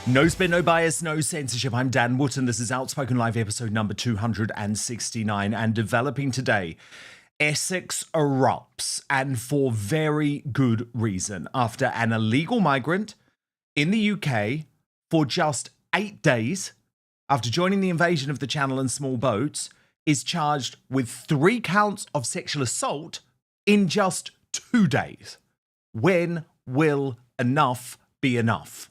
No spin, no bias, no censorship. I'm Dan Wootton. This is Outspoken Live episode number 269. And developing today, Essex erupts, and for very good reason. After an illegal migrant in the UK for just 8 days, after joining the invasion of the Channel in small boats, is charged with 3 counts of sexual assault in just 2 days. When will enough be enough?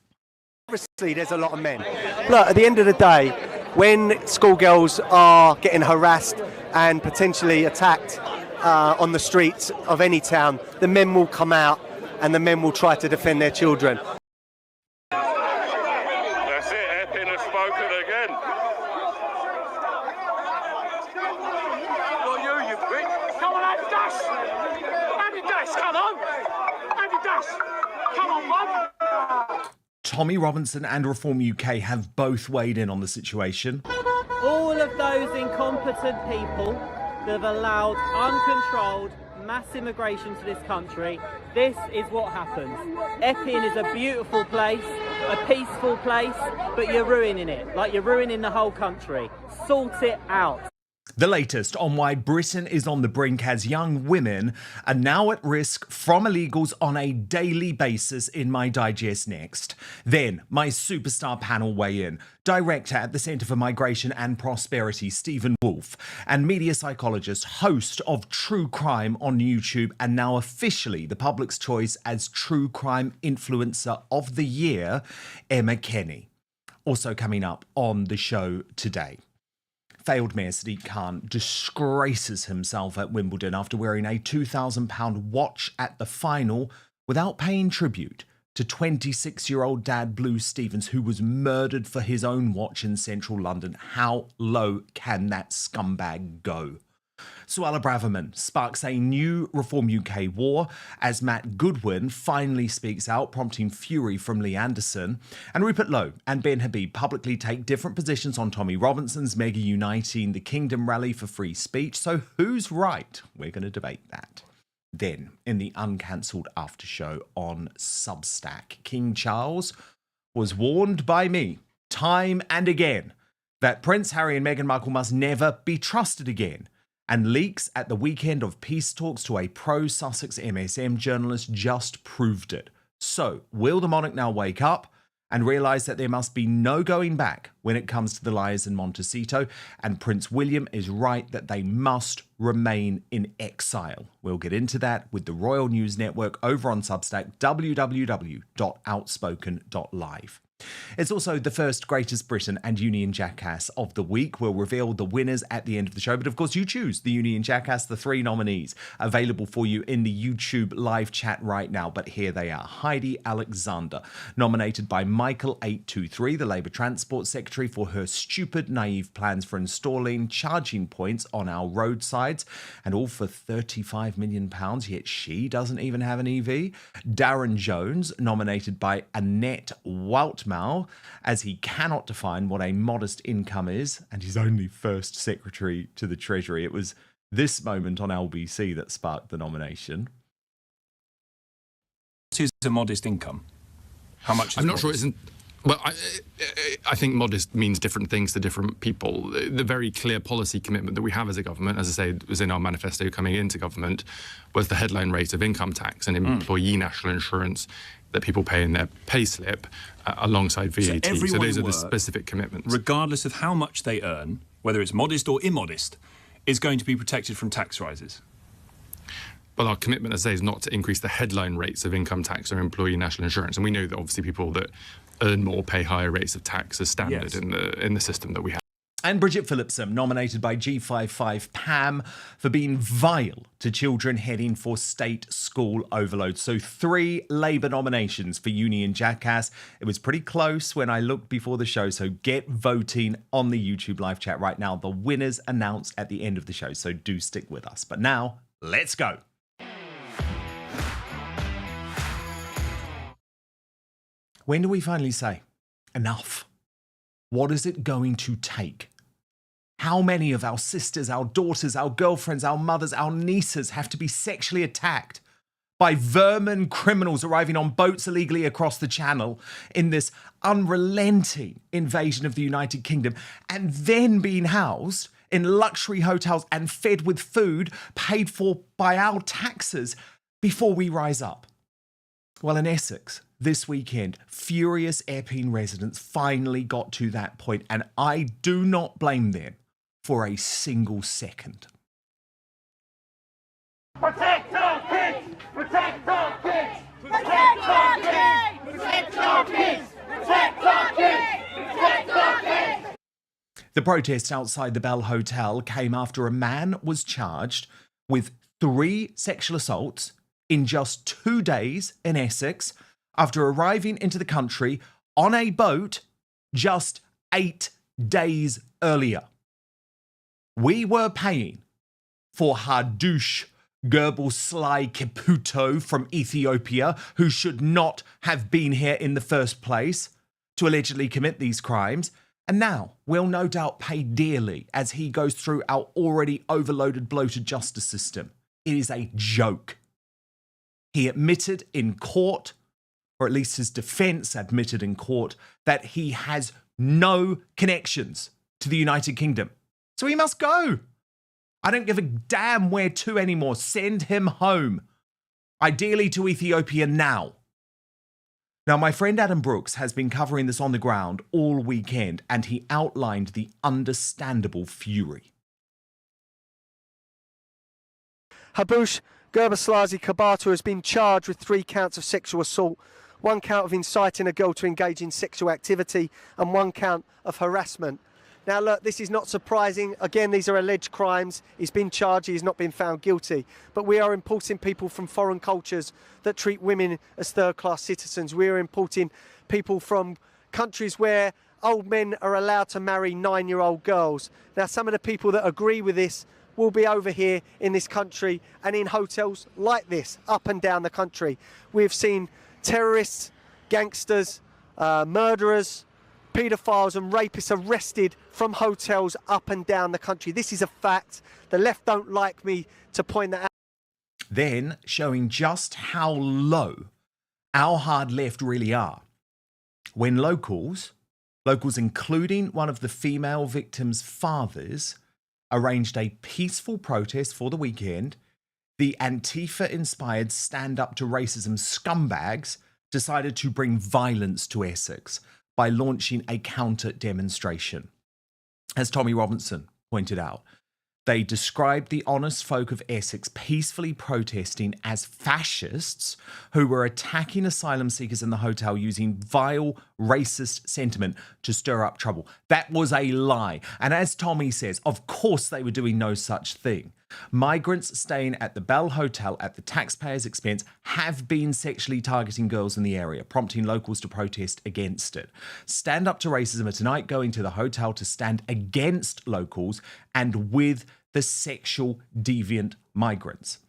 Obviously, there's a lot of men. Look, at the end of the day, when schoolgirls are getting harassed and potentially attacked on the streets of any town, the men will come out and the men will try to defend their children. That's it, Epping has spoken again. Not you prick. Come on, Andy Dash! Andy Dash, come on! Andy Dash! Come on, bud! Tommy Robinson and Reform UK have both weighed in on the situation. All of those incompetent people that have allowed uncontrolled mass immigration to this country, this is what happens. Epping is a beautiful place, a peaceful place, but you're ruining it, like you're ruining the whole country. Sort it out. The latest on why Britain is on the brink as young women are now at risk from illegals on a daily basis in my digest next. Then, my superstar panel weigh in. Director at the Centre for Migration and Prosperity, Stephen Woolfe, and media psychologist, host of True Crime on YouTube, and now officially the public's choice as True Crime Influencer of the Year, Emma Kenny. Also coming up on the show today. Failed Mayor Sadiq Khan disgraces himself at Wimbledon after wearing a £2,000 watch at the final without paying tribute to 26-year-old dad Blue Stevens, who was murdered for his own watch in central London. How low can that scumbag go? Suella Braverman sparks a new Reform UK war as Matt Goodwin finally speaks out, prompting fury from Lee Anderson. And Rupert Lowe and Ben Habib publicly take different positions on Tommy Robinson's mega uniting the Kingdom rally for free speech. So who's right? We're going to debate that. Then, in the uncancelled after show on Substack, King Charles was warned by me time and again that Prince Harry and Meghan Markle must never be trusted again. And leaks at the weekend of peace talks to a pro-Sussex MSM journalist just proved it. So, will the monarch now wake up and realise that there must be no going back when it comes to the liars in Montecito? And Prince William is right that they must remain in exile. We'll get into that with the Royal News Network over on Substack, www.outspoken.live. It's also the first Greatest Britain and Union Jackass of the week. We'll reveal the winners at the end of the show. But of course, you choose the Union Jackass, the 3 nominees available for you in the YouTube live chat right now. But here they are. Heidi Alexander, nominated by Michael823, the Labour Transport Secretary, for her stupid, naive plans for installing charging points on our roadsides, and all for £35 million, yet she doesn't even have an EV. Darren Jones, nominated by Annette Woutmau, as he cannot define what a modest income is, and he's only first secretary to the Treasury. It was this moment on LBC that sparked the nomination. What is a modest income? How much is I'm not modest? sure it isn't. Well, I think modest means different things to different people. The very clear policy commitment that we have as a government, as I say, was in our manifesto coming into government, was the headline rate of income tax and employee national insurance that people pay in their pay slip alongside VAT. So those are the specific commitments. Regardless of how much they earn, whether it's modest or immodest, is going to be protected from tax rises. Well, our commitment, as I say, is not to increase the headline rates of income tax or employee national insurance. And we know that obviously people that earn more pay higher rates of tax as standard in the system that we have. And Bridget Phillipson, nominated by G55 Pam for being vile to children heading for state school overload. So 3 Labour nominations for Union Jackass. It was pretty close when I looked before the show, so get voting on the YouTube live chat right now. The winners announced at the end of the show, so do stick with us. But now, let's go. When do we finally say enough? What is it going to take? How many of our sisters, our daughters, our girlfriends, our mothers, our nieces have to be sexually attacked by vermin criminals arriving on boats illegally across the channel in this unrelenting invasion of the United Kingdom, and then being housed in luxury hotels and fed with food paid for by our taxes before we rise up. Well, in Essex, this weekend, furious Epping residents finally got to that point, and I do not blame them for a single second. Protect our kids! Protect our kids! Protect our kids! Protect our kids! Protect our kids! Protect our kids! The protest outside the Bell Hotel came after a man was charged with 3 sexual assaults in just 2 days in Essex after arriving into the country on a boat just 8 days earlier. We were paying for Hadush Gerbel Kiputo from Ethiopia, who should not have been here in the first place, to allegedly commit these crimes, and now will no doubt pay dearly as he goes through our already overloaded, bloated justice system. It is a joke. He admitted in court, or at least his defence admitted in court, that he has no connections to the United Kingdom. So he must go. I don't give a damn where to anymore. Send him home. Ideally to Ethiopia now. Now, my friend Adam Brooks has been covering this on the ground all weekend, and he outlined the understandable fury. Habush Gerbaslazi Kabato has been charged with 3 counts of sexual assault, 1 count of inciting a girl to engage in sexual activity, and 1 count of harassment. Now, look, this is not surprising. Again, these are alleged crimes. He's been charged. He's not been found guilty. But we are importing people from foreign cultures that treat women as third-class citizens. We are importing people from countries where old men are allowed to marry 9-year-old girls. Now, some of the people that agree with this will be over here in this country and in hotels like this, up and down the country. We've seen terrorists, gangsters, murderers, paedophiles and rapists arrested from hotels up and down the country. This is a fact. The left don't like me to point that out. Then showing just how low our hard left really are. When locals including one of the female victims' fathers, arranged a peaceful protest for the weekend, the Antifa-inspired Stand Up to Racism scumbags decided to bring violence to Essex by launching a counter-demonstration. As Tommy Robinson pointed out, they described the honest folk of Essex peacefully protesting as fascists who were attacking asylum seekers in the hotel using vile, racist sentiment to stir up trouble. That was a lie. And as Tommy says, of course they were doing no such thing. Migrants staying at the Bell Hotel at the taxpayers' expense have been sexually targeting girls in the area, prompting locals to protest against it. Stand Up to Racism are tonight going to the hotel to stand against locals and with the sexual deviant migrants.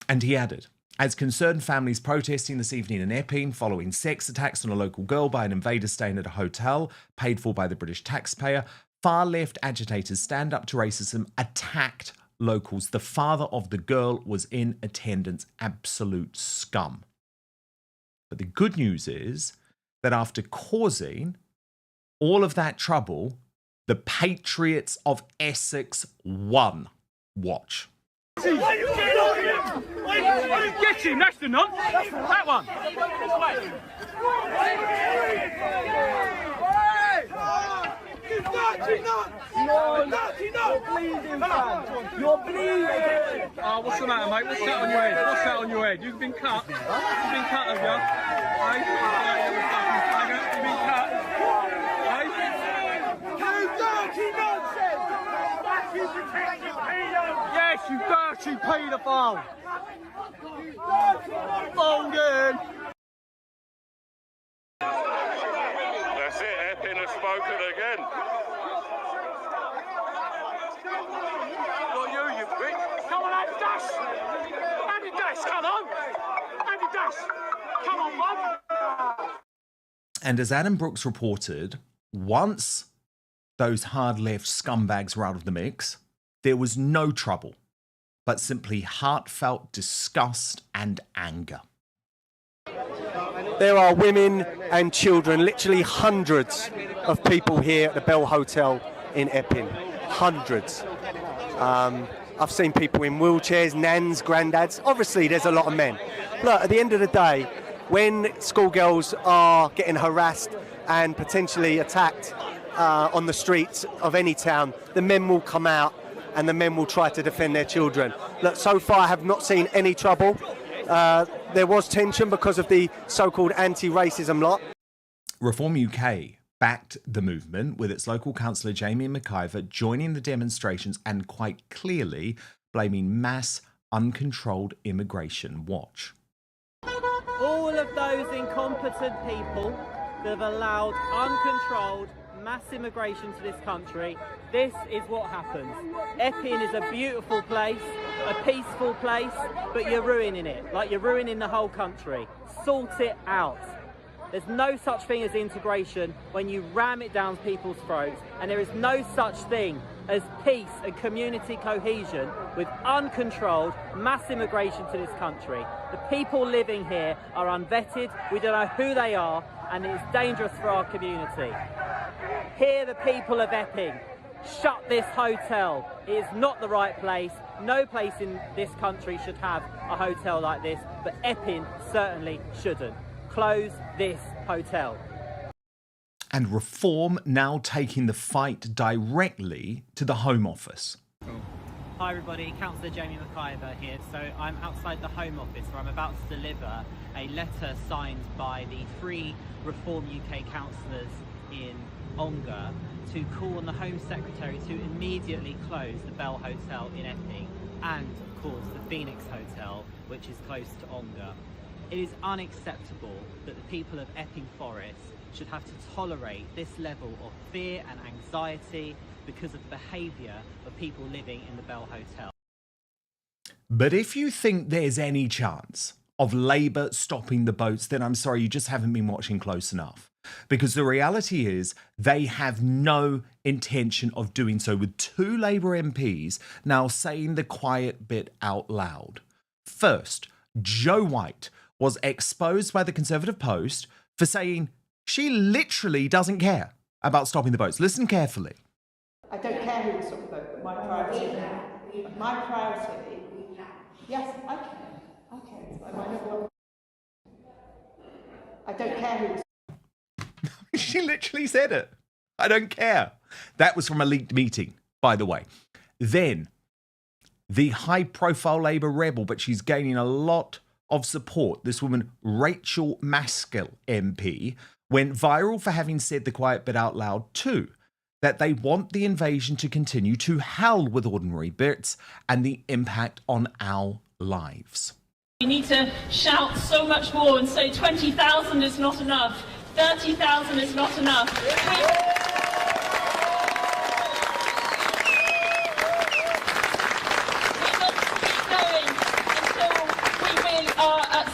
And he added, as concerned families protesting this evening in Epping following sex attacks on a local girl by an invader staying at a hotel paid for by the British taxpayer, far-left agitators Stand Up to Racism attacked locals. The father of the girl was in attendance. Absolute scum. But the good news is that after causing all of that trouble, the Patriots of Essex won. Watch. Why are you getting on him? Why are you getting? That's the none. That one. You're bleeding. Oh, what's the matter, mate? What's that on your head? What's that on your head? You've been cut. You've been cut, have you? Hey? You've been cut. Hey? You dirty nonsense! You protect your pedo! Yes, you dirty paedophile! Fold in! That's it, Epping has spoken again. Not you prick! Come on, Andy Dash! Andy Dash, come on! Andy Dash! Come on, Bob! And as Adam Brooks reported, once those hard left scumbags were out of the mix, there was no trouble. but simply heartfelt disgust and anger. There are women and children, literally hundreds of people here at the Bell Hotel in Epping. Hundreds. I've seen people in wheelchairs, nans, granddads. Obviously, there's a lot of men. Look, at the end of the day, when schoolgirls are getting harassed and potentially attacked on the streets of any town, the men will come out and the men will try to defend their children. Look, so far I have not seen any trouble. There was tension because of the so-called anti-racism lot. Reform UK backed the movement, with its local councillor Jamie McIver joining the demonstrations and quite clearly blaming mass, uncontrolled immigration. Watch. All of those incompetent people that have allowed uncontrolled mass immigration to this country, this is what happens. Epping is a beautiful place, a peaceful place, but you're ruining it, like you're ruining the whole country. Sort it out. There's no such thing as integration when you ram it down people's throats, and there is no such thing as peace and community cohesion with uncontrolled mass immigration to this country. The people living here are unvetted, we don't know who they are, and it is dangerous for our community. Hear the people of Epping. Shut this hotel. It is not the right place. No place in this country should have a hotel like this, but Epping certainly shouldn't. Close this hotel. And Reform now taking the fight directly to the Home Office. Hi everybody, Councillor Jamie McIver here. So I'm outside the Home Office where I'm about to deliver a letter signed by the 3 Reform UK councillors in Ongar to call on the Home Secretary to immediately close the Bell Hotel in Epping and, of course, the Phoenix Hotel, which is close to Ongar. It is unacceptable that the people of Epping Forest should have to tolerate this level of fear and anxiety because of the behaviour of people living in the Bell Hotel. But if you think there's any chance of Labour stopping the boats, then I'm sorry, you just haven't been watching close enough. Because the reality is they have no intention of doing so, with 2 Labour MPs now saying the quiet bit out loud. First, Jo White was exposed by the Conservative Post for saying she literally doesn't care about stopping the boats. Listen carefully. I don't care who will stop the boat, but my priority, yes, I care. I don't care who. She literally said it. I don't care. That was from a leaked meeting, by the way. Then, the high-profile Labour rebel, but she's gaining a lot of support, this woman, Rachel Maskell MP, went viral for having said the quiet bit out loud too, that they want the invasion to continue, to hell with ordinary Brits and the impact on our lives. We need to shout so much more and say 20,000 is not enough, 30,000 is not enough.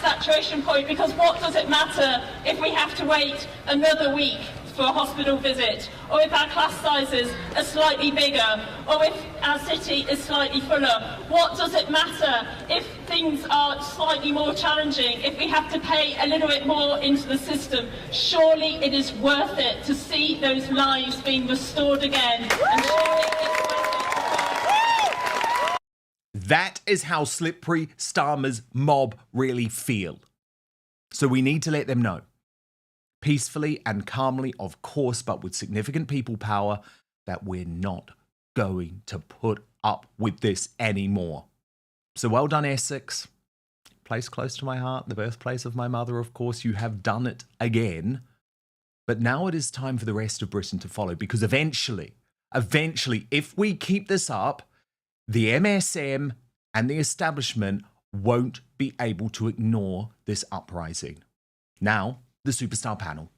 Saturation point, because what does it matter if we have to wait another week for a hospital visit, or if our class sizes are slightly bigger, or if our city is slightly fuller? What does it matter if things are slightly more challenging, if we have to pay a little bit more into the system? Surely it is worth it to see those lives being restored again, and surely it's worth it. That is how slippery Starmer's mob really feel. So we need to let them know. Peacefully and calmly, of course, but with significant people power, that we're not going to put up with this anymore. So well done, Essex. Place close to my heart, the birthplace of my mother, of course. You have done it again. But now it is time for the rest of Britain to follow, because eventually, if we keep this up, the MSM and the establishment won't be able to ignore this uprising. Now, the Superstar panel.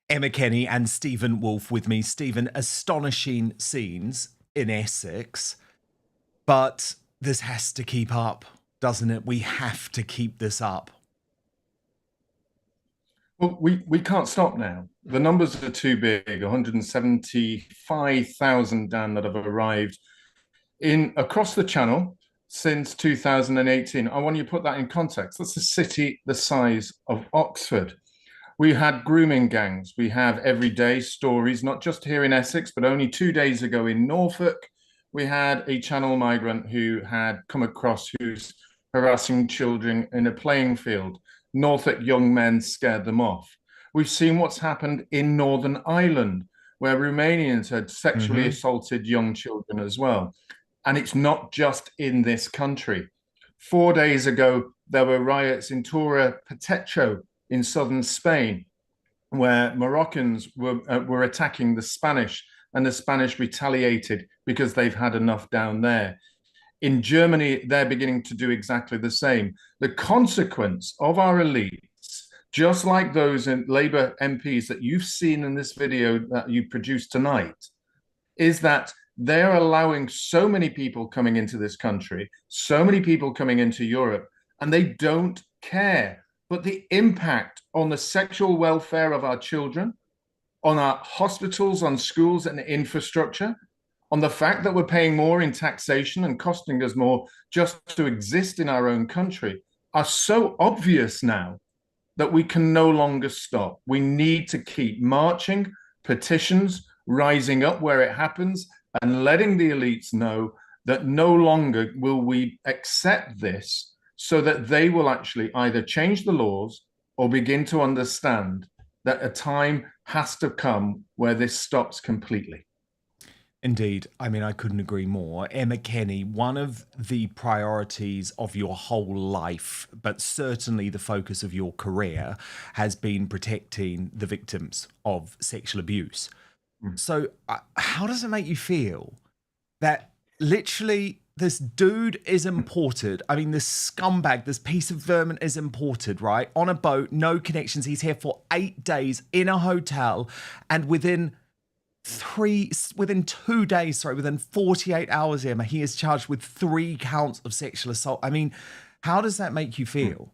Emma Kenny and Stephen Woolfe with me. Stephen, astonishing scenes in Essex, but this has to keep up, doesn't it? We have to keep this up. we can't stop now. The numbers are too big. 175,000, Dan, that have arrived in across the Channel since 2018. I want you to put that in context. That's a city the size of Oxford. We had grooming gangs. We have everyday stories, not just here in Essex, but only 2 days ago in Norfolk, we had a Channel migrant who had come across who's harassing children in a playing field. Norfolk young men scared them off. We've seen what's happened in Northern Ireland, where Romanians had sexually assaulted young children as well. And it's not just in this country. 4 days ago, there were riots in Torre Pacheco in southern Spain, where Moroccans were attacking the Spanish, and the Spanish retaliated because they've had enough down there. In Germany, they're beginning to do exactly the same. The consequence of our elites, just like those Labour MPs that you've seen in this video that you produced tonight, is that they're allowing so many people coming into this country, so many people coming into Europe, and they don't care. But the impact on the sexual welfare of our children, on our hospitals, on schools and infrastructure, on the fact that we're paying more in taxation and costing us more just to exist in our own country, are so obvious now that we can no longer stop. We need to keep marching, petitions, rising up where it happens, and letting the elites know that no longer will we accept this, so that they will actually either change the laws or begin to understand that a time has to come where this stops completely. Indeed. I mean, I couldn't agree more. Emma Kenny, one of the priorities of your whole life, but certainly the focus of your career, has been protecting the victims of sexual abuse. So how does it make you feel that literally this dude is imported? I mean, this scumbag, this piece of vermin is imported, right? On a boat, no connections. He's here for 8 days in a hotel, and within 2 days, within 48 hours, Emma, he is charged with 3 counts of sexual assault. I mean, how does that make you feel?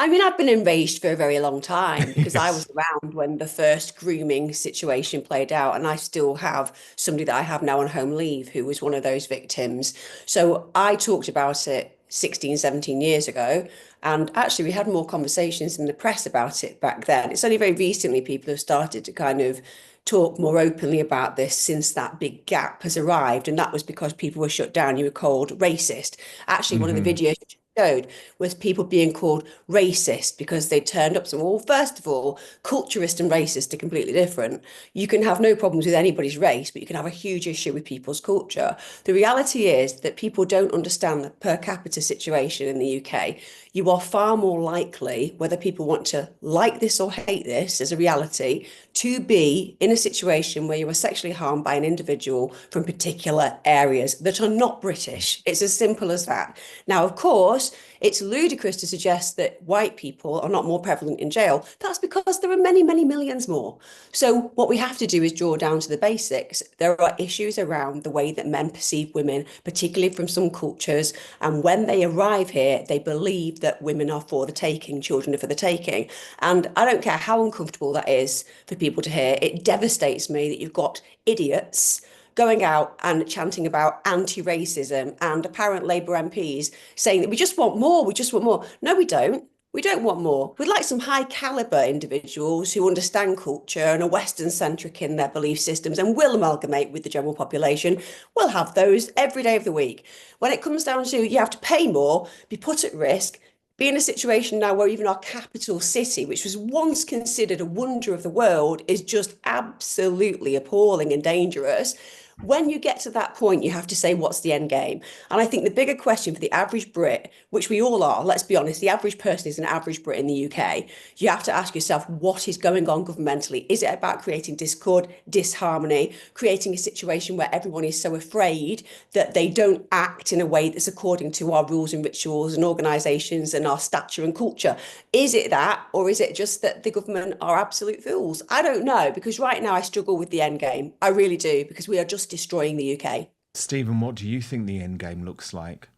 I mean, I've been enraged for a very long time because I was around when the first grooming situation played out, and I still have somebody that I have now on home leave who was one of those victims. So I talked about it 16, 17 years ago, and actually we had more conversations in the press about it back then. It's only very recently people have started to kind of talk more openly about this since that big gap has arrived, and that was because people were shut down. You were called racist. Actually, one of the videos showed was people being called racist because they turned up. So, well, first of all, culturist and racist are completely different. You can have no problems with anybody's race, but you can have a huge issue with people's culture. The reality is that people don't understand the per capita situation in the UK. You are far more likely, whether people want to like this or hate this as a reality, to be in a situation where you are sexually harmed by an individual from particular areas that are not British. It's as simple as that. Now, of course, it's ludicrous to suggest that white people are not more prevalent in jail. That's because there are many, many millions more. So what we have to do is draw down to the basics. There are issues around the way that men perceive women, particularly from some cultures. And when they arrive here, they believe that women are for the taking, children are for the taking. And I don't care how uncomfortable that is for people to hear. It devastates me that you've got idiots going out and chanting about anti-racism and apparent Labour MPs saying that we just want more, we just want more. No, we don't. We don't want more. We'd like some high caliber individuals who understand culture and are Western centric in their belief systems and will amalgamate with the general population. We'll have those every day of the week. When it comes down to you have to pay more, be put at risk, be in a situation now where even our capital city, which was once considered a wonder of the world, is just absolutely appalling and dangerous. When you get to that point, you have to say, what's the end game? And I think the bigger question for the average Brit, which we all are, let's be honest, the average person is an average Brit in the UK. You have to ask yourself, what is going on governmentally? Is it about creating discord, disharmony, creating a situation where everyone is so afraid that they don't act in a way that's according to our rules and rituals and organisations and our stature and culture? Is it that, or is it just that the government are absolute fools? I don't know, because right now I struggle with the end game. I really do, because we are just destroying the UK. Stephen, what do you think the end game looks like?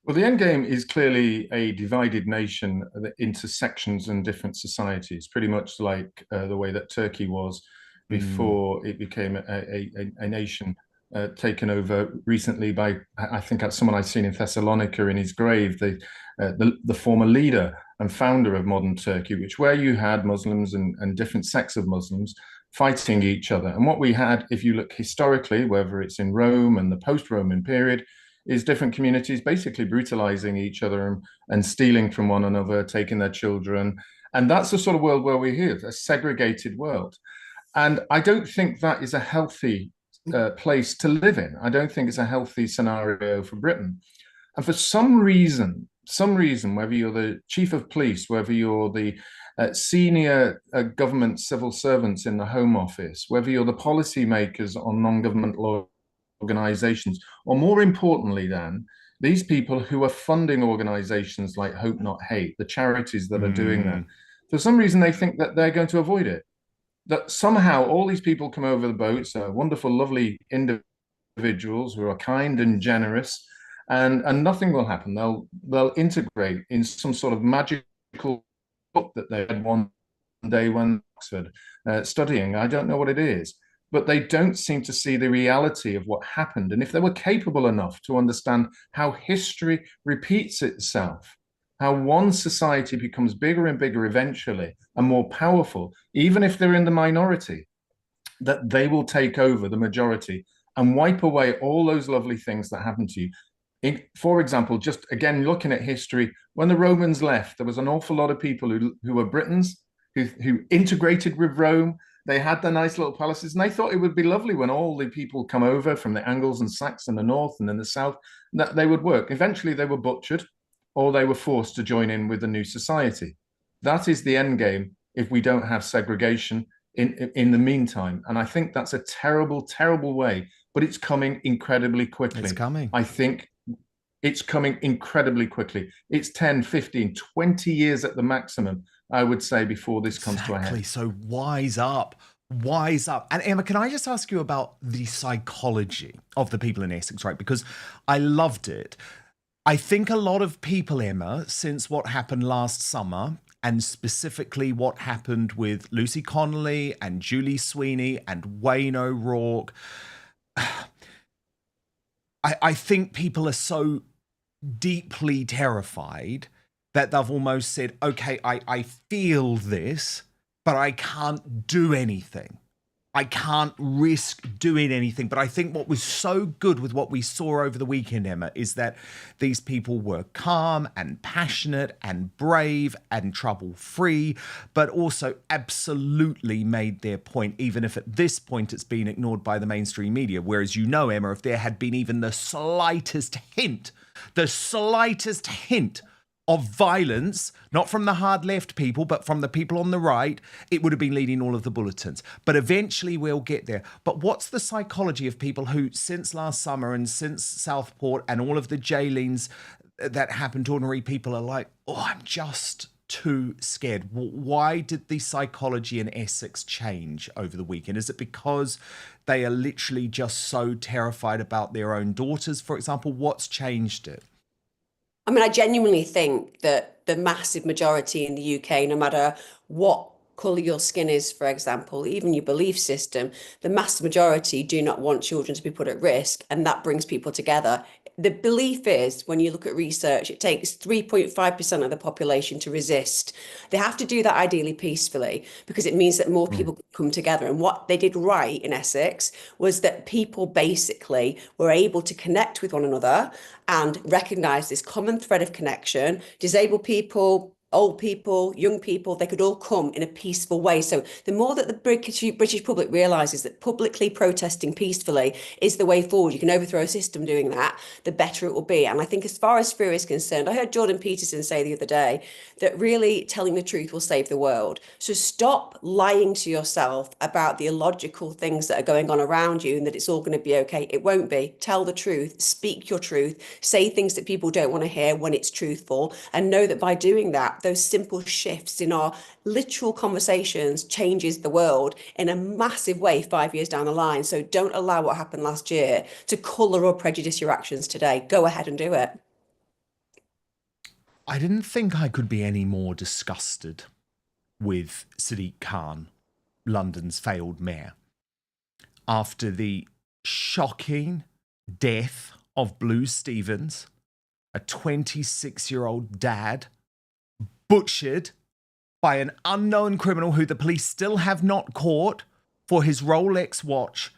Well, the end game is clearly a divided nation into sections and different societies, pretty much like the way that Turkey was before it became a nation taken over recently by, I think that's someone I've seen in Thessalonica in his grave, the former leader and founder of modern Turkey, where you had Muslims and different sects of Muslims fighting each other. And what we had, if you look historically, whether it's in Rome and the post-Roman period, is different communities basically brutalizing each other and stealing from one another, taking their children. And that's the sort of world where we're here, a segregated world. And I don't think that is a healthy place to live in. I don't think it's a healthy scenario for Britain. And for some reason, whether you're the chief of police, whether you're the senior government civil servants in the Home Office, whether you're the policymakers on non-government law organizations, or more importantly than these people who are funding organizations like Hope Not Hate, the charities that are doing that, for some reason they think that they're going to avoid it. That somehow all these people come over the boats, wonderful, lovely individuals who are kind and generous, and nothing will happen. They'll integrate in some sort of magical book that they had one day when Oxford studying. I don't know what it is, but they don't seem to see the reality of what happened. And if they were capable enough to understand how history repeats itself, how one society becomes bigger and bigger eventually and more powerful, even if they're in the minority, that they will take over the majority and wipe away all those lovely things that happened to you. For example, just again, looking at history, when the Romans left, there was an awful lot of people who were Britons, who integrated with Rome. They had their nice little palaces, and they thought it would be lovely when all the people come over from the Angles and Saxons in the north and in the south, that they would work. Eventually, they were butchered, or they were forced to join in with the new society. That is the end game if we don't have segregation in the meantime. And I think that's a terrible, terrible way, but it's coming incredibly quickly. It's coming. I think it's coming incredibly quickly. It's 10, 15, 20 years at the maximum, I would say, before this comes to a head. So wise up. Wise up. And Emma, can I just ask you about the psychology of the people in Essex, right? Because I loved it. I think a lot of people, Emma, since what happened last summer, and specifically what happened with Lucy Connolly and Julie Sweeney and Wayne O'Rourke, I think people are so deeply terrified that they've almost said, okay, I feel this, but I can't do anything. I can't risk doing anything. But I think what was so good with what we saw over the weekend, Emma, is that these people were calm and passionate and brave and trouble-free, but also absolutely made their point, even if at this point it's been ignored by the mainstream media. Whereas, you know, Emma, if there had been even the slightest hint of violence, not from the hard left people, but from the people on the right, it would have been leading all of the bulletins. But eventually we'll get there. But what's the psychology of people who, since last summer and since Southport and all of the jailings that happened to ordinary people, are like, oh, I'm just too scared? Why did the psychology in Essex change over the weekend? Is it because they are literally just so terrified about their own daughters, for example? What's changed it? I mean, I genuinely think that the massive majority in the UK, no matter what colour your skin is, for example, even your belief system, the massive majority do not want children to be put at risk, and that brings people together. The belief is, when you look at research, it takes 3.5% of the population to resist. They have to do that ideally peacefully, because it means that more people come together. And what they did right in Essex was that people basically were able to connect with one another and recognise this common thread of connection. Disabled people, old people, young people, they could all come in a peaceful way. So the more that the British public realises that publicly protesting peacefully is the way forward, you can overthrow a system doing that, the better it will be. And I think as far as fear is concerned, I heard Jordan Peterson say the other day that really telling the truth will save the world. So stop lying to yourself about the illogical things that are going on around you and that it's all going to be okay. It won't be. Tell the truth, speak your truth, say things that people don't want to hear when it's truthful, and know that by doing that, those simple shifts in our literal conversations changes the world in a massive way 5 years down the line. So don't allow what happened last year to colour or prejudice your actions today. Go ahead and do it. I didn't think I could be any more disgusted with Sadiq Khan, London's failed mayor, after the shocking death of Blue Stevens, a 26-year-old dad, butchered by an unknown criminal who the police still have not caught for his Rolex watch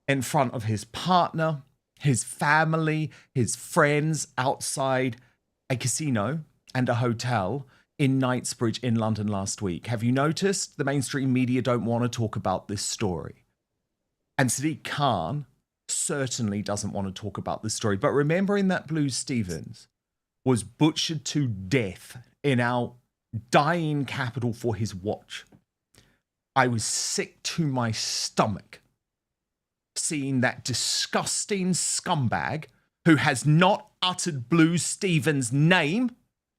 in front of his partner, his family, his friends outside a casino and a hotel in Knightsbridge in London last week. Have you noticed the mainstream media don't want to talk about this story? And Sadiq Khan certainly doesn't want to talk about this story. But remembering that Blue Stevens was butchered to death in our dying capital for his watch, I was sick to my stomach seeing that disgusting scumbag who has not uttered Blue Stevens' name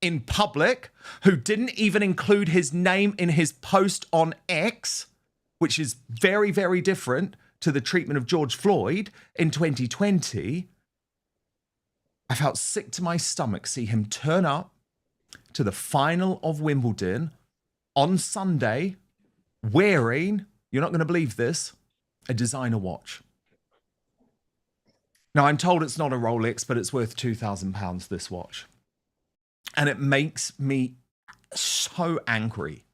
in public, who didn't even include his name in his post on X, which is very, very different to the treatment of George Floyd in 2020. I felt sick to my stomach see him turn up to the final of Wimbledon on Sunday wearing, you're not going to believe this, a designer watch. Now, I'm told it's not a Rolex, but it's worth £2,000, this watch. And it makes me so angry.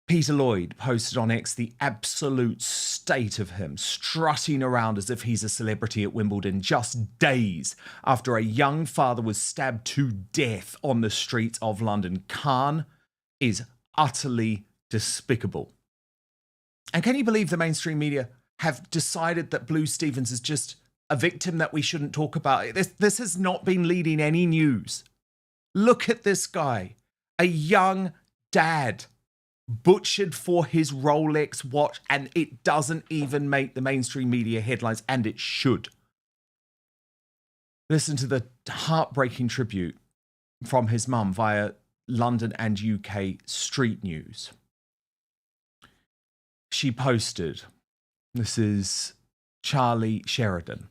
Peter Lloyd posted on X the absolute state of him strutting around as if he's a celebrity at Wimbledon just days after a young father was stabbed to death on the streets of London. Khan is utterly despicable. And can you believe the mainstream media have decided that Blue Stevens is just a victim that we shouldn't talk about? This has not been leading any news. Look at this guy, a young dad, butchered for his Rolex watch, and it doesn't even make the mainstream media headlines, and it should. Listen to the heartbreaking tribute from his mum via London and UK Street News. She posted, this is Charlie Sheridan.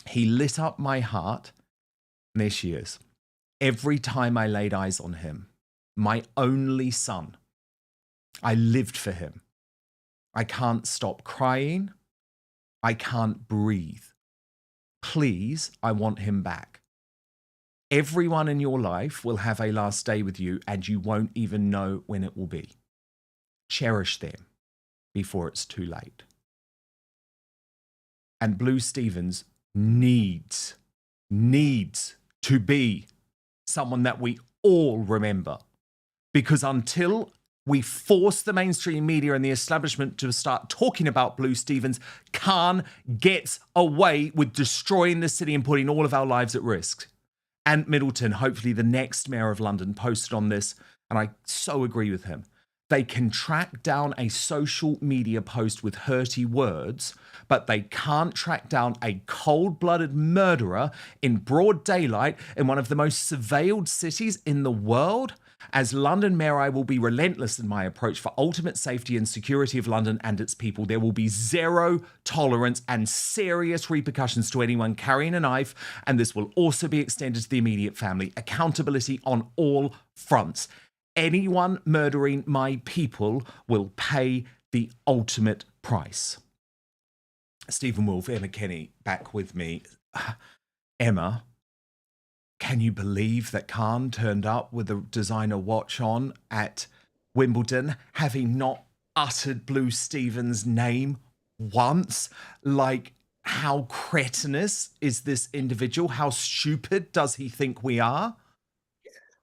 He lit up my heart, and there she is. Every time I laid eyes on him, my only son, I lived for him. I can't stop crying. I can't breathe. Please, I want him back. Everyone in your life will have a last day with you, and you won't even know when it will be. Cherish them before it's too late. And Blue Stevens needs to be someone that we all remember. Because until we force the mainstream media and the establishment to start talking about Blue Stevens, Khan gets away with destroying the city and putting all of our lives at risk. And Middleton, hopefully the next mayor of London, posted on this, and I so agree with him. They can track down a social media post with hurty words, but they can't track down a cold-blooded murderer in broad daylight in one of the most surveilled cities in the world. As London Mayor, I will be relentless in my approach for ultimate safety and security of London and its people. There will be zero tolerance and serious repercussions to anyone carrying a knife, and this will also be extended to the immediate family. Accountability on all fronts. Anyone murdering my people will pay the ultimate price. Stephen Woolfe, Emma Kenny, back with me. Emma, can you believe that Khan turned up with a designer watch on at Wimbledon, having not uttered Blue Stevens' name once? Like, how cretinous is this individual? How stupid does he think we are?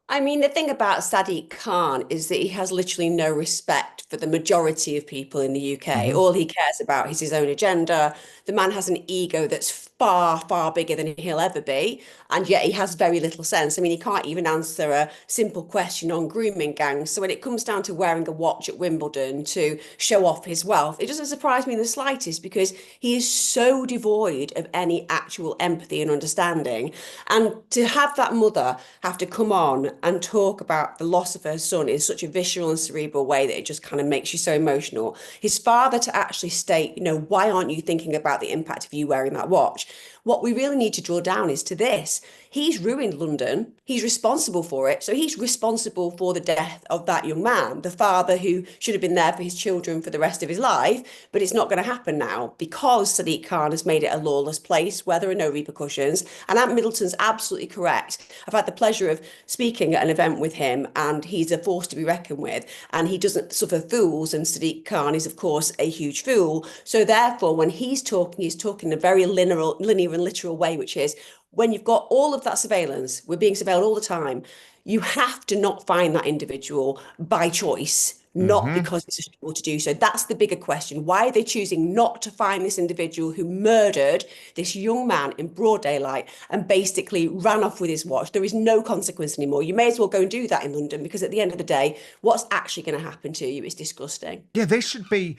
I mean, the thing about Sadiq Khan is that he has literally no respect for the majority of people in the UK. Mm-hmm. All he cares about is his own agenda. The man has an ego that's far, far bigger than he'll ever be, and yet he has very little sense. I mean, he can't even answer a simple question on grooming gangs. So when it comes down to wearing a watch at Wimbledon to show off his wealth, it doesn't surprise me in the slightest, because he is so devoid of any actual empathy and understanding. And to have that mother have to come on and talk about the loss of her son in such a visceral and cerebral way that it just kind of makes you so emotional. His father to actually state, why aren't you thinking about the impact of you wearing that watch? What we really need to draw down is to this. He's ruined London. He's responsible for it. So he's responsible for the death of that young man, the father who should have been there for his children for the rest of his life. But it's not going to happen now because Sadiq Khan has made it a lawless place where there are no repercussions. And Ant Middleton's absolutely correct. I've had the pleasure of speaking at an event with him, and he's a force to be reckoned with. And he doesn't suffer fools. And Sadiq Khan is, of course, a huge fool. So therefore, when he's talking in a very linear and literal way, which is when you've got all of that surveillance, we're being surveilled all the time, you have to not find that individual by choice, not because it's a struggle to do so. That's the bigger question. Why are they choosing not to find this individual who murdered this young man in broad daylight and basically ran off with his watch? There is no consequence anymore. You may as well go and do that in London, because at the end of the day, what's actually going to happen to you is disgusting. Yeah, there should be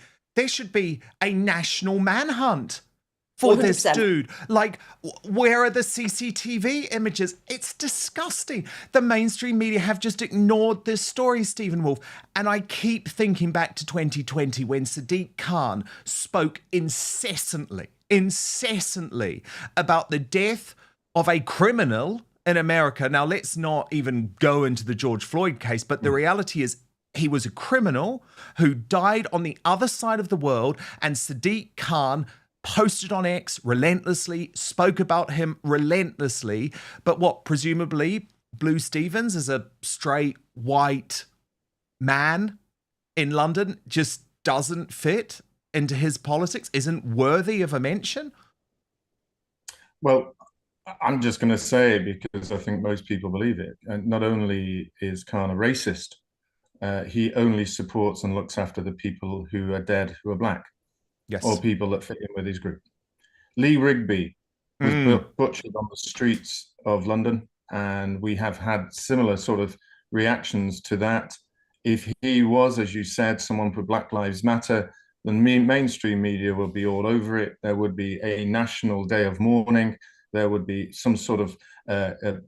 a national manhunt for 100%. This dude. Like, where are the CCTV images? It's disgusting. The mainstream media have just ignored this story, Stephen Woolfe. And I keep thinking back to 2020 when Sadiq Khan spoke incessantly about the death of a criminal in America. Now, let's not even go into the George Floyd case, but the reality is he was a criminal who died on the other side of the world, and Sadiq Khan posted on X relentlessly, spoke about him relentlessly. But what, presumably, Blue Stevens, as a straight white man in London, just doesn't fit into his politics, isn't worthy of a mention? Well, I'm just going to say, because I think most people believe it, and not only is Khan a racist, he only supports and looks after the people who are dead, who are black. Yes. Or people that fit in with his group. Lee Rigby was butchered on the streets of London, and we have had similar sort of reactions to that. If he was, as you said, someone for Black Lives Matter, then mainstream media will be all over it. There would be a national day of mourning. There would be some sort of a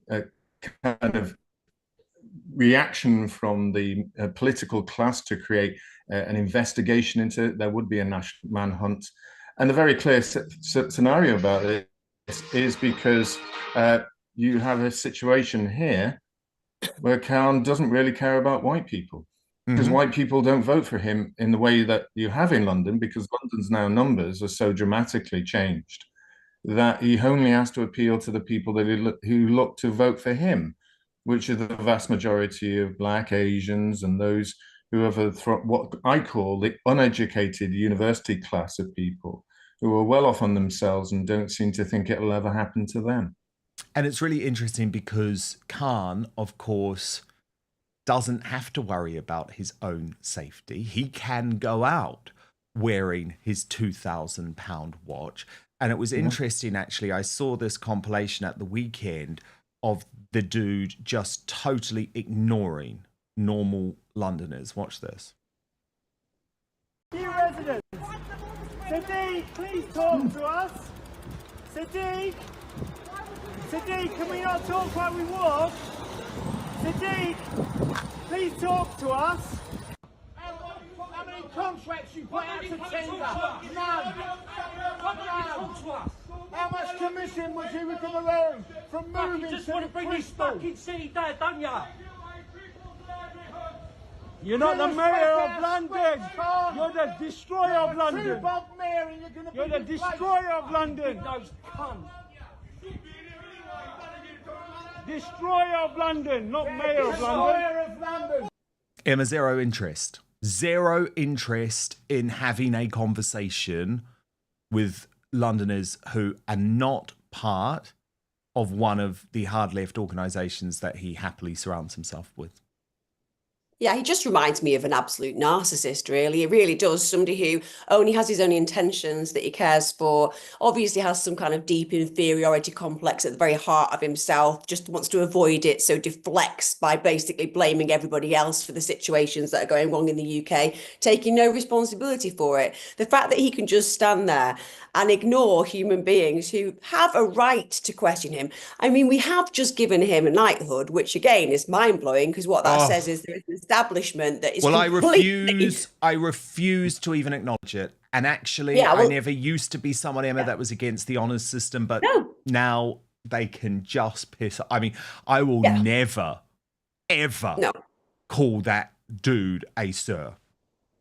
kind of reaction from the political class to create an investigation into it. There would be a national manhunt. And the very clear scenario about it is because you have a situation here where Khan doesn't really care about white people, because white people don't vote for him in the way that you have in London, because London's now numbers are so dramatically changed that he only has to appeal to the people that who look to vote for him, which are the vast majority of Black, Asians, and those who have what I call the uneducated university class of people who are well off on themselves and don't seem to think it will ever happen to them. And it's really interesting because Khan, of course, doesn't have to worry about his own safety. He can go out wearing his £2,000 watch. And it was interesting, actually. I saw this compilation at the weekend of the dude just totally ignoring normal Londoners. Watch this. You residents, Sadiq, please talk to us. Sadiq, can we not talk while we walk? Sadiq, please talk to us. How many contracts you put out to tender? None. How much commission was you going to earn from moving just to want to bring this fucking city down, don't you? You're not the mayor of London. You're the destroyer of London. You're the destroyer of London. Those cunts. Destroyer of London, not mayor of London. Emma, zero interest in having a conversation with Londoners who are not part of one of the hard left organisations that he happily surrounds himself with. Yeah, he just reminds me of an absolute narcissist, really. He really does. Somebody who only has his own intentions that he cares for, obviously has some kind of deep inferiority complex at the very heart of himself, just wants to avoid it, so deflects by basically blaming everybody else for the situations that are going wrong in the UK, taking no responsibility for it. The fact that he can just stand there and ignore human beings who have a right to question him. I mean, we have just given him a knighthood, which again is mind-blowing, because what that says is there is an establishment that is I refuse to even acknowledge it. And actually, Yeah, well, I never used to be someone, Emma, that was against the honours system, but No. now they can just piss. I mean, I will never, ever call that dude a sir.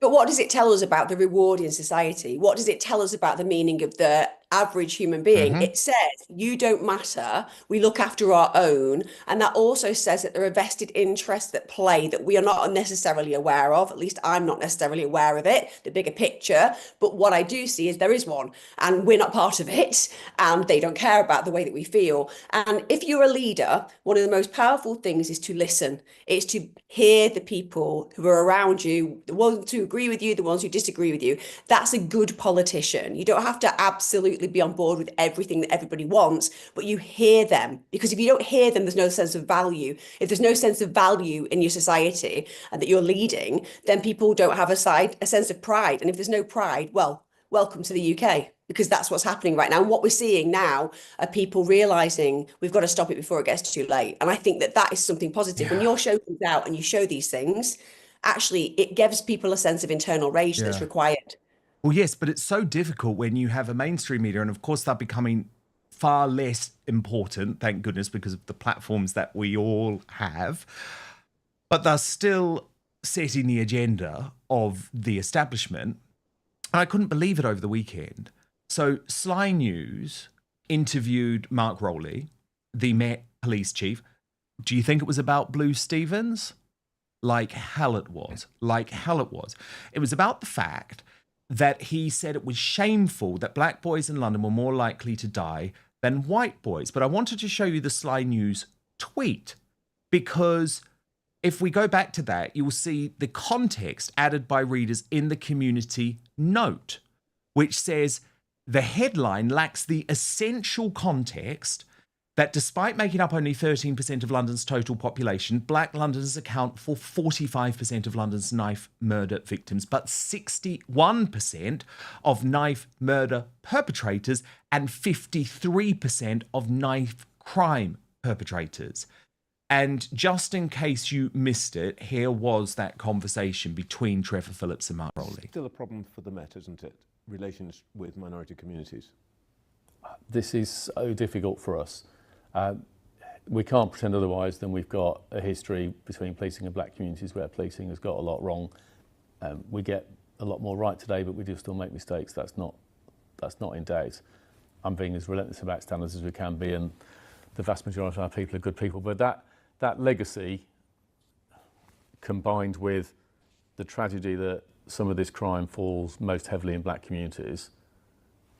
But what does it tell us about the reward in society? What does it tell us about the meaning of the average human being? It says, you don't matter. We look after our own. And that also says that there are vested interests at play that we are not necessarily aware of. At least I'm not necessarily aware of it, the bigger picture. But what I do see is there is one, and we're not part of it. And they don't care about the way that we feel. And if you're a leader, one of the most powerful things is to listen. It's to hear the people who are around you, the ones who agree with you, the ones who disagree with you. That's a good politician. You don't have to absolutely be on board with everything that everybody wants, but you hear them, because if you don't hear them, there's no sense of value. If there's no sense of value in your society and that you're leading, then people don't have a sense of pride. And if there's no pride, well, welcome to the UK, because that's what's happening right now. And what we're seeing now are people realizing we've got to stop it before it gets too late. And I think that that is something positive. When your show comes out and you show these things, actually, it gives people a sense of internal rage that's required. Well, yes, but it's so difficult when you have a mainstream media, and of course they're becoming far less important, thank goodness, because of the platforms that we all have. But they're still setting the agenda of the establishment. And I couldn't believe it over the weekend. So Sly News interviewed Mark Rowley, the Met Police Chief. Do you think it was about Blue Stevens? Like hell it was. Like hell it was. It was about the fact that he said it was shameful that black boys in London were more likely to die than white boys. But I wanted to show you the Sly News tweet, because if we go back to that, you will see the context added by readers in the community note, which says the headline lacks the essential context that despite making up only 13% of London's total population, black Londoners account for 45% of London's knife murder victims, but 61% of knife murder perpetrators and 53% of knife crime perpetrators. And just in case you missed it, here was that conversation between Trevor Phillips and Mark Rowley. Still a problem for the Met, isn't it? Relations with minority communities. This is so difficult for us. We can't pretend otherwise than we've got a history between policing and black communities where policing has got a lot wrong. We get a lot more right today, but we do still make mistakes. That's not in doubt. I'm being as relentless about standards as we can be, and the vast majority of our people are good people. But that legacy, combined with the tragedy that some of this crime falls most heavily in black communities,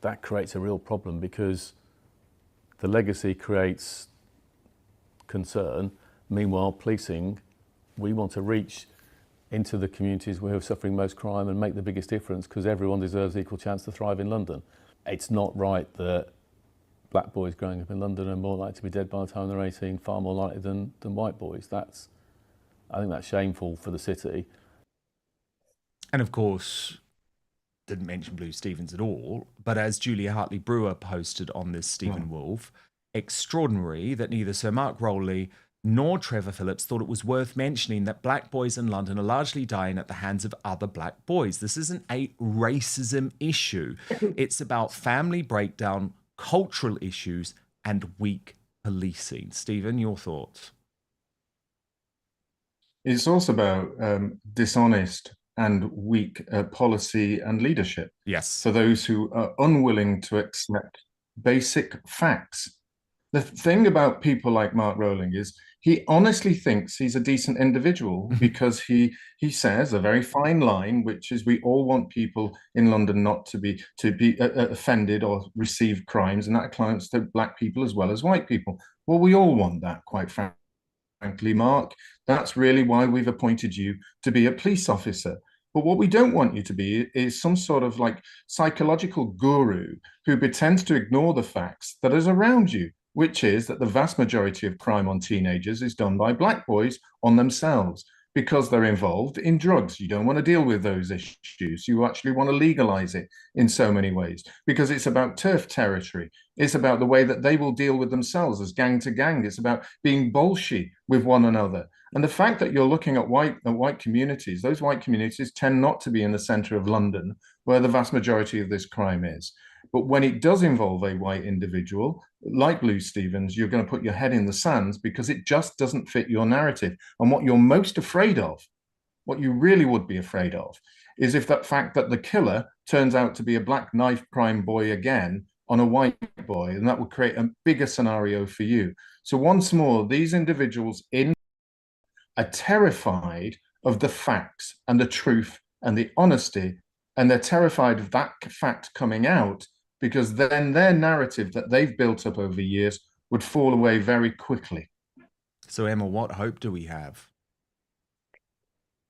that creates a real problem, because the legacy creates concern. Meanwhile, policing, we want to reach into the communities who are suffering most crime and make the biggest difference, because everyone deserves equal chance to thrive in London. It's not right that black boys growing up in London are more likely to be dead by the time they're 18, far more likely than white boys. I think that's shameful for the city. And of course, didn't mention Blue Stevens at all, but as Julia Hartley-Brewer posted on this Stephen Woolfe, extraordinary that neither Sir Mark Rowley nor Trevor Phillips thought it was worth mentioning that black boys in London are largely dying at the hands of other black boys. This isn't a racism issue. It's about family breakdown, cultural issues, and weak policing. Stephen, your thoughts? It's also about dishonest and weak policy and leadership. Yes. For those who are unwilling to accept basic facts. The thing about people like Mark Rowling is he honestly thinks he's a decent individual, because he says a very fine line, which is we all want people in London not to be offended or receive crimes, and that applies to black people as well as white people. Well, we all want that, quite frankly, Mark. That's really why we've appointed you to be a police officer. But what we don't want you to be is some sort of like psychological guru who pretends to ignore the facts that is around you, which is that the vast majority of crime on teenagers is done by black boys on themselves because they're involved in drugs. You don't want to deal with those issues. You actually want to legalize it in so many ways, because it's about turf territory. It's about the way that they will deal with themselves as gang to gang. It's about being bolshy with one another. And the fact that you're looking at white communities, those white communities tend not to be in the center of London, where the vast majority of this crime is. But when it does involve a white individual, like Lou Stevens, you're going to put your head in the sands because it just doesn't fit your narrative. And what you're most afraid of, what you really would be afraid of, is if that fact that the killer turns out to be a black knife crime boy again on a white boy, and that would create a bigger scenario for you. So once more, these individuals are terrified of the facts and the truth and the honesty, and they're terrified of that fact coming out, because then their narrative that they've built up over years would fall away very quickly. So Emma, what hope do we have?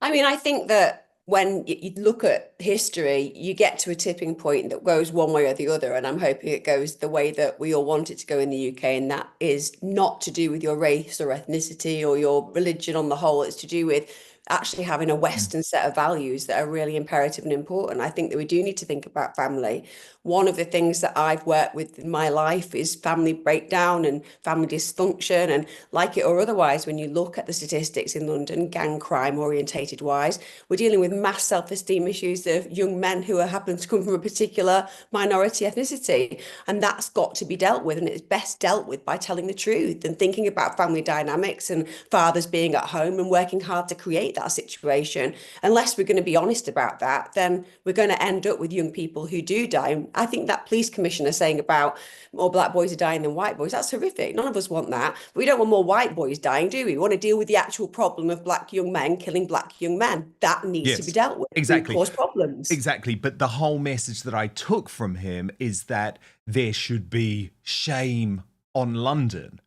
I mean, I think that when you look at history, you get to a tipping point that goes one way or the other. And I'm hoping it goes the way that we all want it to go in the UK. And that is not to do with your race or ethnicity or your religion on the whole. It's to do with actually having a Western set of values that are really imperative and important. I think that we do need to think about family. One of the things that I've worked with in my life is family breakdown and family dysfunction. And like it or otherwise, when you look at the statistics in London, gang crime orientated wise, we're dealing with mass self-esteem issues of young men who happen to come from a particular minority ethnicity. And that's got to be dealt with. And it's best dealt with by telling the truth and thinking about family dynamics and fathers being at home and working hard to create that situation. Unless we're going to be honest about that, then we're going to end up with young people who do die. I think that police commissioner saying about more black boys are dying than white boys, that's horrific. None of us want that. But we don't want more white boys dying, do we? We want to deal with the actual problem of black young men killing black young men. That needs to be dealt with. Exactly. Cause problems. Exactly. But the whole message that I took from him is that there should be shame on London.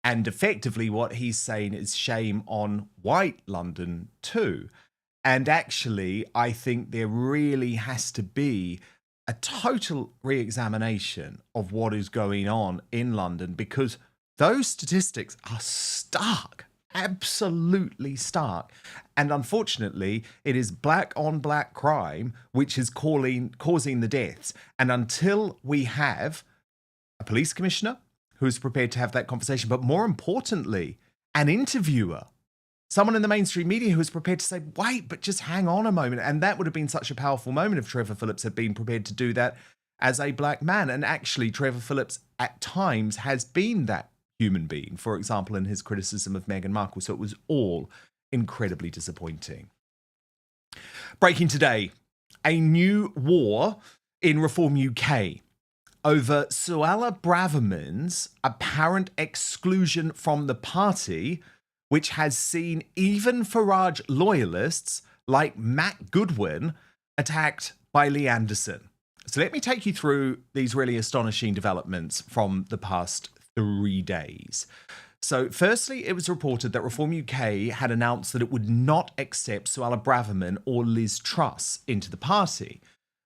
And effectively what he's saying is shame on white London too. And actually, I think there really has to be a total re-examination of what is going on in London, because those statistics are stark, absolutely stark. And unfortunately, it is black on black crime which is causing the deaths. And until we have a police commissioner who's prepared to have that conversation, but more importantly, an interviewer, someone in the mainstream media who is prepared to say, wait, but just hang on a moment. And that would have been such a powerful moment if Trevor Phillips had been prepared to do that as a black man. And actually, Trevor Phillips at times has been that human being, for example, in his criticism of Meghan Markle. So it was all incredibly disappointing. Breaking today, a new war in Reform UK over Suella Braverman's apparent exclusion from the party, which has seen even Farage loyalists like Matt Goodwin attacked by Lee Anderson. So let me take you through these really astonishing developments from the past 3 days. So firstly, it was reported that Reform UK had announced that it would not accept Suella Braverman or Liz Truss into the party.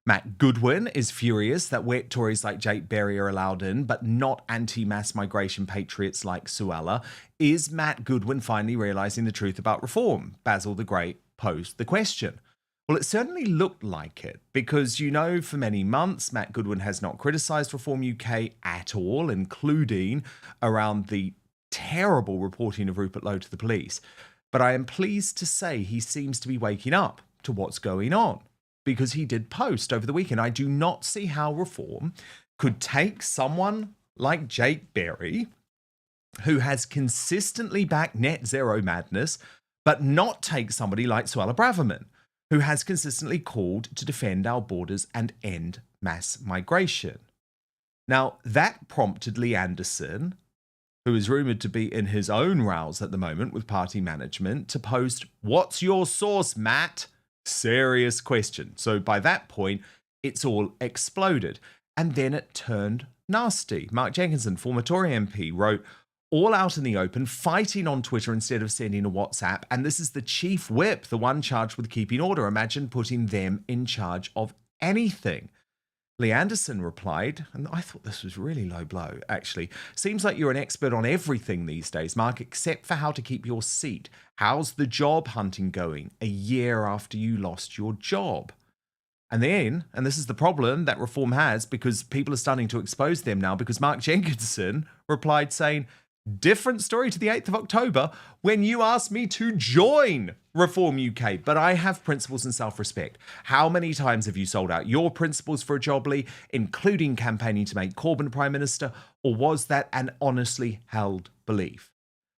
Matt Goodwin is furious that wet Tories like Jake Berry are allowed in, but not anti-mass migration patriots like Suella. Is Matt Goodwin finally realising the truth about reform? Basil the Great posed the question. Well, it certainly looked like it, because, you know, for many months, Matt Goodwin has not criticised Reform UK at all, including around the terrible reporting of Rupert Lowe to the police. But I am pleased to say he seems to be waking up to what's going on, because he did post over the weekend. I do not see how Reform could take someone like Jake Berry, who has consistently backed net zero madness, but not take somebody like Suella Braverman, who has consistently called to defend our borders and end mass migration. Now, that prompted Lee Anderson, who is rumoured to be in his own rows at the moment with party management, to post, "What's your source, Matt?" Serious question. So by that point, it's all exploded. And then it turned nasty. Mark Jenkinson, former Tory MP, wrote, "All out in the open, fighting on Twitter instead of sending a WhatsApp. And this is the chief whip, the one charged with keeping order. Imagine putting them in charge of anything." Lee Anderson replied, and I thought this was really low blow, actually. "Seems like you're an expert on everything these days, Mark, except for how to keep your seat. How's the job hunting going a year after you lost your job?" And then, and this is the problem that Reform has, because people are starting to expose them now, because Mark Jenkinson replied saying, Different story to the 8th of October when you asked me to join Reform UK, but I have principles and self-respect. How many times have you sold out your principles for a jobly, including campaigning to make Corbyn Prime Minister, or was that an honestly held belief?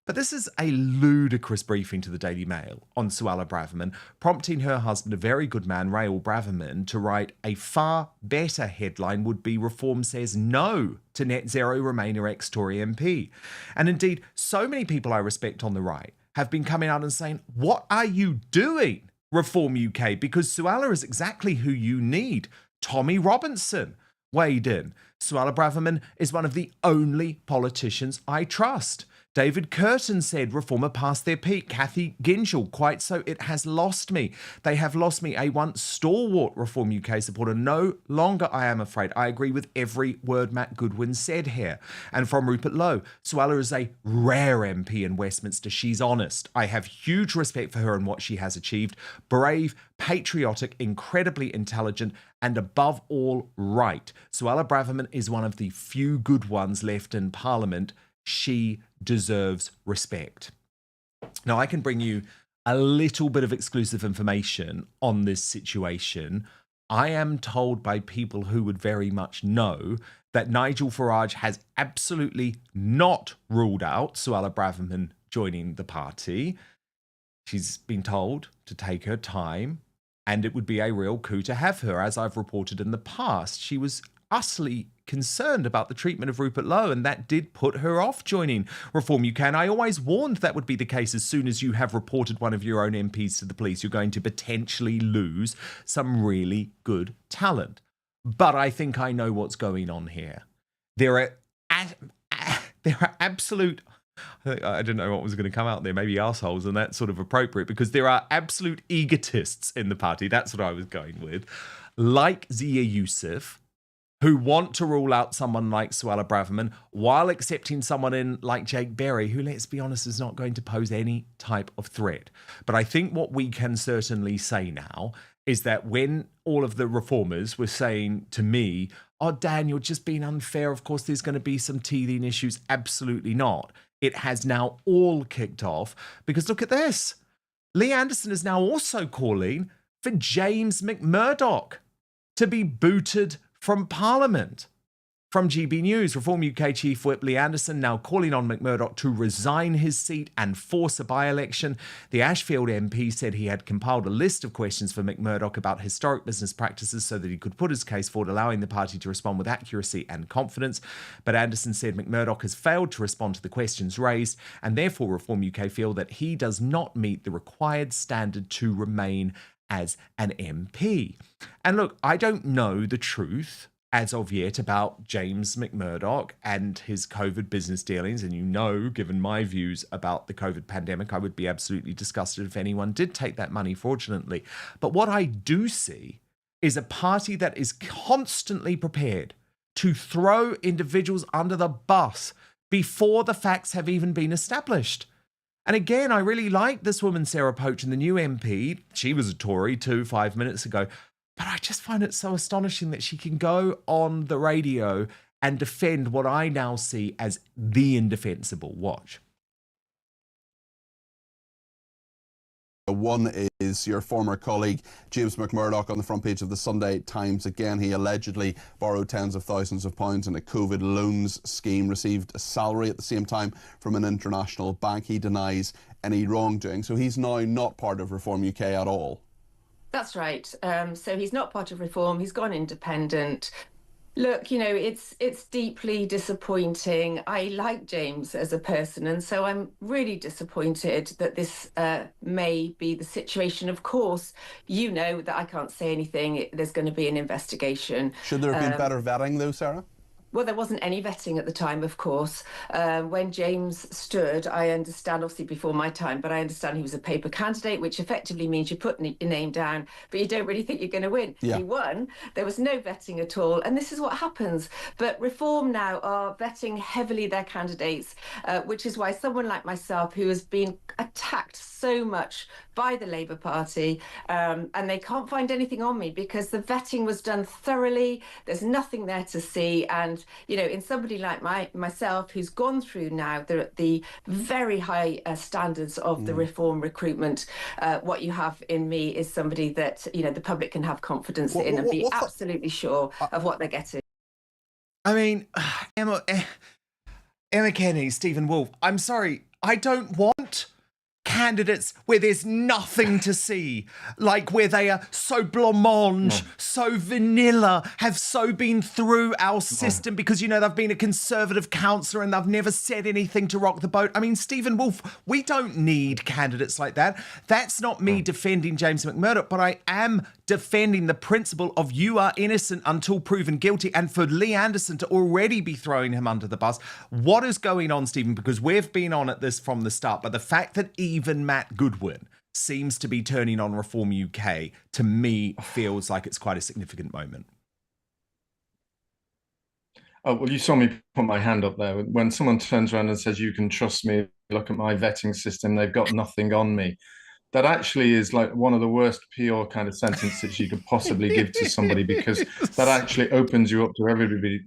But this is a ludicrous briefing to the Daily Mail on Suella Braverman, prompting her husband, a very good man, Raoul Braverman, to write a far better headline would be Reform says no to net zero Remainer ex-Tory MP. And indeed, so many people I respect on the right have been coming out and saying, what are you doing, Reform UK? Because Suella is exactly who you need. Tommy Robinson weighed in. Suella Braverman is one of the only politicians I trust. David Curtin said Reform are past their peak. Cathy Gingell, quite so, it has lost me. They have lost me, a once stalwart Reform UK supporter. No longer, I am afraid. I agree with every word Matt Goodwin said here. And from Rupert Lowe, Suella is a rare MP in Westminster. She's honest. I have huge respect for her and what she has achieved. Brave, patriotic, incredibly intelligent, and above all, right. Suella Braverman is one of the few good ones left in Parliament. She deserves respect. Now, I can bring you a little bit of exclusive information on this situation. I am told by people who would very much know that Nigel Farage has absolutely not ruled out Suella Braverman joining the party. She's been told to take her time, and it would be a real coup to have her. As I've reported in the past, she was utterly concerned about the treatment of Rupert Lowe, and that did put her off joining Reform UK. And I always warned that would be the case. As soon as you have reported one of your own MPs to the police, you're going to potentially lose some really good talent. But I think I know what's going on here. There are absolute, I don't know what was going to come out there, maybe arseholes, and that's sort of appropriate, because there are absolute egotists in the party. That's what I was going with. Like Zia Youssef, who want to rule out someone like Suella Braverman while accepting someone in like Jake Berry, who, let's be honest, is not going to pose any type of threat. But I think what we can certainly say now is that when all of the reformers were saying to me, oh, Dan, you're just being unfair, of course there's going to be some teething issues, absolutely not. It has now all kicked off, because look at this. Lee Anderson is now also calling for James McMurdoch to be booted from Parliament. From GB News, Reform UK Chief Whip Lee Anderson now calling on McMurdoch to resign his seat and force a by-election. The Ashfield MP said he had compiled a list of questions for McMurdoch about historic business practices so that he could put his case forward, allowing the party to respond with accuracy and confidence. But Anderson said McMurdoch has failed to respond to the questions raised, and therefore Reform UK feel that he does not meet the required standard to remain as an MP. And look, I don't know the truth as of yet about James McMurdoch and his COVID business dealings. And you know, given my views about the COVID pandemic, I would be absolutely disgusted if anyone did take that money fraudulently. But what I do see is a party that is constantly prepared to throw individuals under the bus before the facts have even been established. And again, I really like this woman, Sarah Poach, and the new MP. She was a Tory too 5 minutes ago. But I just find it so astonishing that she can go on the radio and defend what I now see as the indefensible. Watch. One is your former colleague, James McMurdoch, on the front page of the Sunday Times. Again, he allegedly borrowed tens of thousands of pounds in a COVID loans scheme, received a salary at the same time from an international bank. He denies any wrongdoing. So he's now not part of Reform UK at all. That's right. So he's not part of Reform. He's gone independent. Look, you know, it's deeply disappointing. I like James as a person, and so I'm really disappointed that this may be the situation. Of course, you know that I can't say anything. There's going to be an investigation. Should there have been better vetting, though, Sarah? Well, there wasn't any vetting at the time, of course. When James stood, I understand, obviously before my time, but I understand he was a paper candidate, which effectively means you put your name down, but you don't really think you're going to win. Yeah. He won. There was no vetting at all. And this is what happens. But Reform now are vetting heavily their candidates, which is why someone like myself, who has been a attacked so much by the Labour Party, and they can't find anything on me because the vetting was done thoroughly. There's nothing there to see. And, you know, in somebody like myself, who's gone through now the very high standards of the reform recruitment, what you have in me is somebody that, you know, the public can have confidence in and be absolutely sure of what they're getting. I mean, Emma Kenny, Stephen Woolfe, I'm sorry, I don't want candidates where there's nothing to see, like where they are so blancmange, so vanilla, have so been through our system because, you know, they've been a Conservative councillor and they've never said anything to rock the boat. I mean, Stephen Woolfe, we don't need candidates like that. That's not me defending James McMurdoch, but I am defending the principle of you are innocent until proven guilty, and for Lee Anderson to already be throwing him under the bus. What is going on, Stephen? Because we've been on at this from the start, but the fact that even Matt Goodwin seems to be turning on Reform UK, to me, feels like it's quite a significant moment. Oh, well, you saw me put my hand up there. When someone turns around and says, you can trust me, look at my vetting system, they've got nothing on me. That actually is like one of the worst PR kind of sentences you could possibly give to somebody, because that actually opens you up to everybody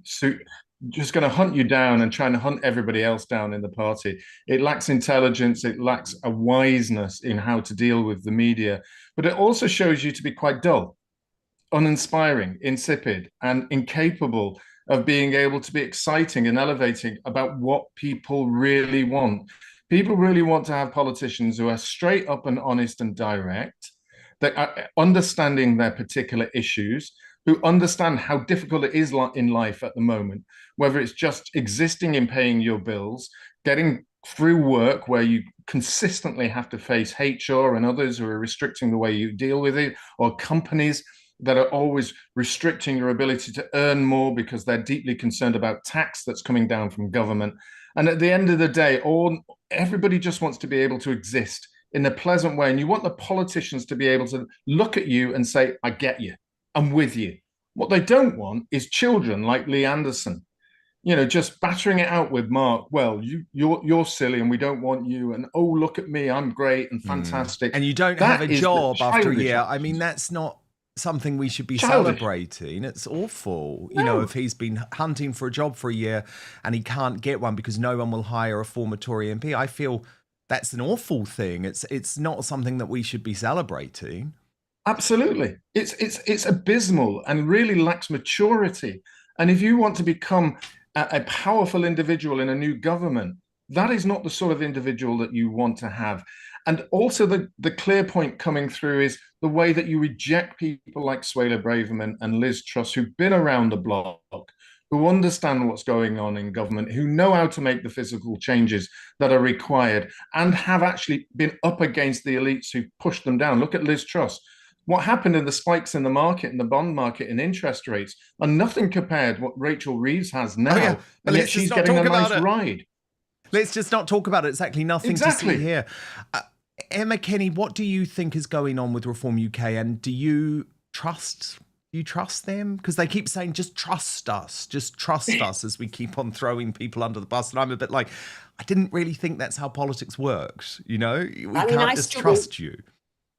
just going to hunt you down and trying to hunt everybody else down in the party. It lacks intelligence. It lacks a wiseness in how to deal with the media. But it also shows you to be quite dull, uninspiring, insipid, and incapable of being able to be exciting and elevating about what people really want. People really want to have politicians who are straight up and honest and direct, that are understanding their particular issues, who understand how difficult it is in life at the moment, whether it's just existing and paying your bills, getting through work where you consistently have to face HR and others who are restricting the way you deal with it, or companies that are always restricting your ability to earn more because they're deeply concerned about tax that's coming down from government. And at the end of the day, everybody just wants to be able to exist in a pleasant way. And you want the politicians to be able to look at you and say, I get you, I'm with you. What they don't want is children like Lee Anderson, you know, just battering it out with Mark. Well, you're silly and we don't want you. And, oh, look at me, I'm great and fantastic. And you don't have a job after a year. I mean, that's not something we should be celebrating. It's awful. You know, if he's been hunting for a job for a year and he can't get one because no one will hire a former Tory MP, I feel that's an awful thing. It's not something that we should be celebrating. Absolutely. It's abysmal and really lacks maturity. And if you want to become a powerful individual in a new government, that is not the sort of individual that you want to have. And also the clear point coming through is the way that you reject people like Suella Braverman and Liz Truss, who've been around the block, who understand what's going on in government, who know how to make the physical changes that are required, and have actually been up against the elites who pushed them down. Look at Liz Truss. What happened in the spikes in the market, in the bond market, in interest rates, are nothing compared to what Rachel Reeves has now. And yet she's getting a nice ride. Let's just not talk about it. It's exactly nothing to see here. Emma Kenny, what do you think is going on with Reform UK, and do you trust them? Because they keep saying, just trust us as we keep on throwing people under the bus. And I'm a bit like, I didn't really think that's how politics works. You know, we can't just trust you.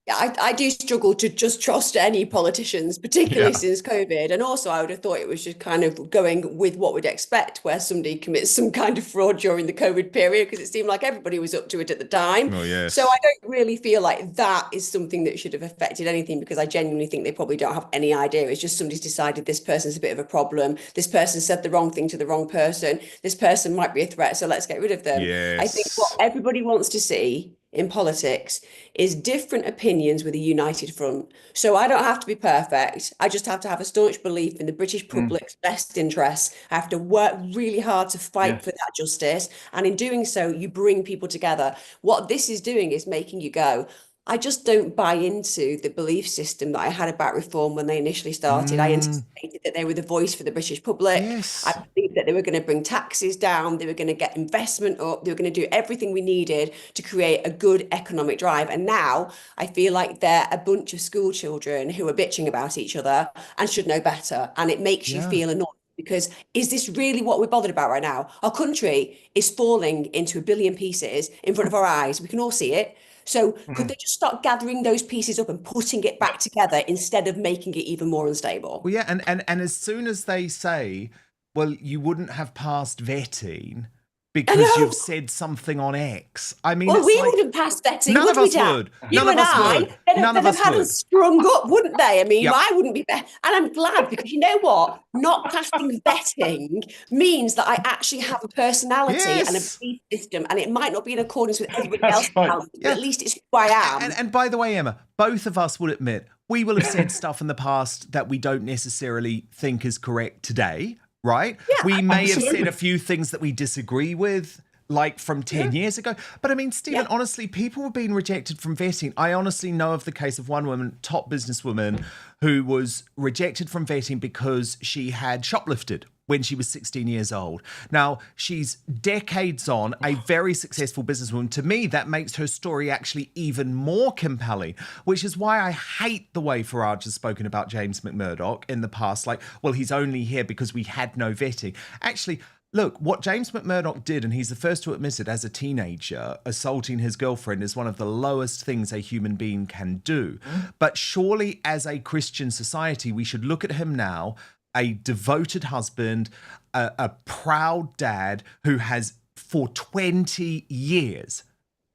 I do struggle to just trust any politicians, particularly since COVID. And also, I would have thought it was just kind of going with what we'd expect, where somebody commits some kind of fraud during the COVID period, because it seemed like everybody was up to it at the time. Oh, yes. So I don't really feel like that is something that should have affected anything, because I genuinely think they probably don't have any idea. It's just somebody's decided this person's a bit of a problem. This person said the wrong thing to the wrong person. This person might be a threat, so let's get rid of them. Yes. I think what everybody wants to see in politics is different opinions with a united front. So I don't have to be perfect. I just have to have a staunch belief in the British public's best interests. I have to work really hard to fight for that justice. And in doing so, you bring people together. What this is doing is making you go, I just don't buy into the belief system that I had about reform when they initially started. I anticipated that they were the voice for the British public. I believed that they were going to bring taxes down. They were going to get investment up. They were going to do everything we needed to create a good economic drive. And now I feel like they're a bunch of school children who are bitching about each other and should know better. And it makes you feel annoyed. because is this really what we're bothered about right now? Our country is falling into a billion pieces in front of our eyes. We can all see it. So could they just start gathering those pieces up and putting it back together instead of making it even more unstable? Well, yeah, and as soon as they say, well, you wouldn't have passed vetting because you've said something on X. I mean, well, it's we like, wouldn't pass vetting, none would of we, us Dan? would. You None and of us I, would. they'd None of have us had would. us sprung up, wouldn't they? I mean, Yep. I wouldn't be there. And I'm glad because you know what? Not passing vetting means that I actually have a personality and a Yes. belief system, and it might not be in accordance with everybody That's else, right. but at least it's who I am. And by the way, Emma, both of us will admit we will have said stuff in the past that we don't necessarily think is correct today, right? Yeah, we may have absolutely. said a few things that we disagree with, like from 10 years ago. But I mean, Stephen, honestly, people were being rejected from vetting. I honestly know of the case of one woman, top businesswoman, who was rejected from vetting because she had shoplifted when she was 16 years old. Now, she's decades on, a very successful businesswoman. To me, that makes her story actually even more compelling, which is why I hate the way Farage has spoken about James McMurdoch in the past. Like, well, he's only here because we had no vetting. Actually, look, what James McMurdoch did, and he's the first to admit it as a teenager, assaulting his girlfriend is one of the lowest things a human being can do. But surely as a Christian society, we should look at him now, a devoted husband, a proud dad who has for 20 years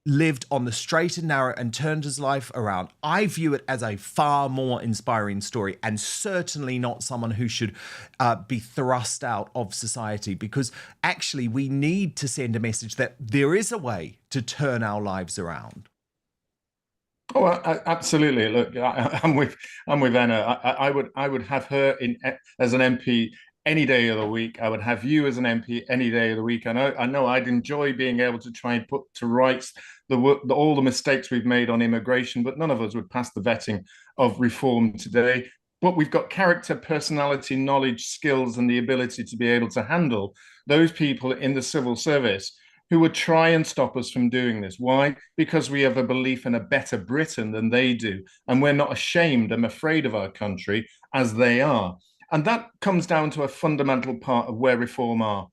lived on the straight and narrow and turned his life around. I view it as a far more inspiring story, and certainly not someone who should be thrust out of society, because actually we need to send a message that there is a way to turn our lives around. Oh, absolutely. Look, I'm with Anna. I would have her in as an MP any day of the week. I would have you as an MP any day of the week. I know I'd enjoy being able to try and put to rights all the mistakes we've made on immigration, but none of us would pass the vetting of reform today. But we've got character, personality, knowledge, skills, and the ability to be able to handle those people in the civil service who would try and stop us from doing this. Why? Because we have a belief in a better Britain than they do. And we're not ashamed and afraid of our country as they are. And that comes down to a fundamental part of where reform are.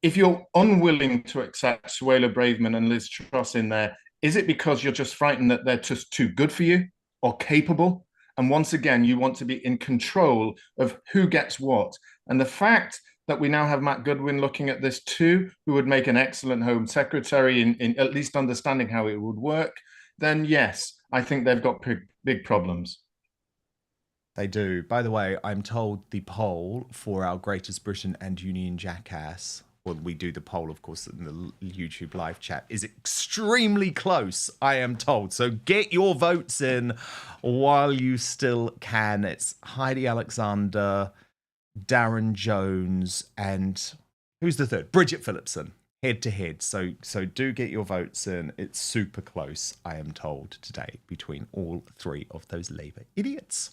If you're unwilling to accept Suella Braverman and Liz Truss in there, is it because you're just frightened that they're just too good for you or capable? And once again, you want to be in control of who gets what. And the fact that we now have Matt Goodwin looking at this too, who would make an excellent Home Secretary in at least understanding how it would work, then yes, I think they've got big problems. They do. By the way, I'm told the poll for our Greatest Britain and Union Jackass, well, we do the poll, of course, in the YouTube live chat, is extremely close, I am told. So get your votes in while you still can. It's Heidi Alexander, Darren Jones, and who's the third? Bridget Phillipson, head to head. So do get your votes in. It's super close, I am told, today between all three of those Labour idiots.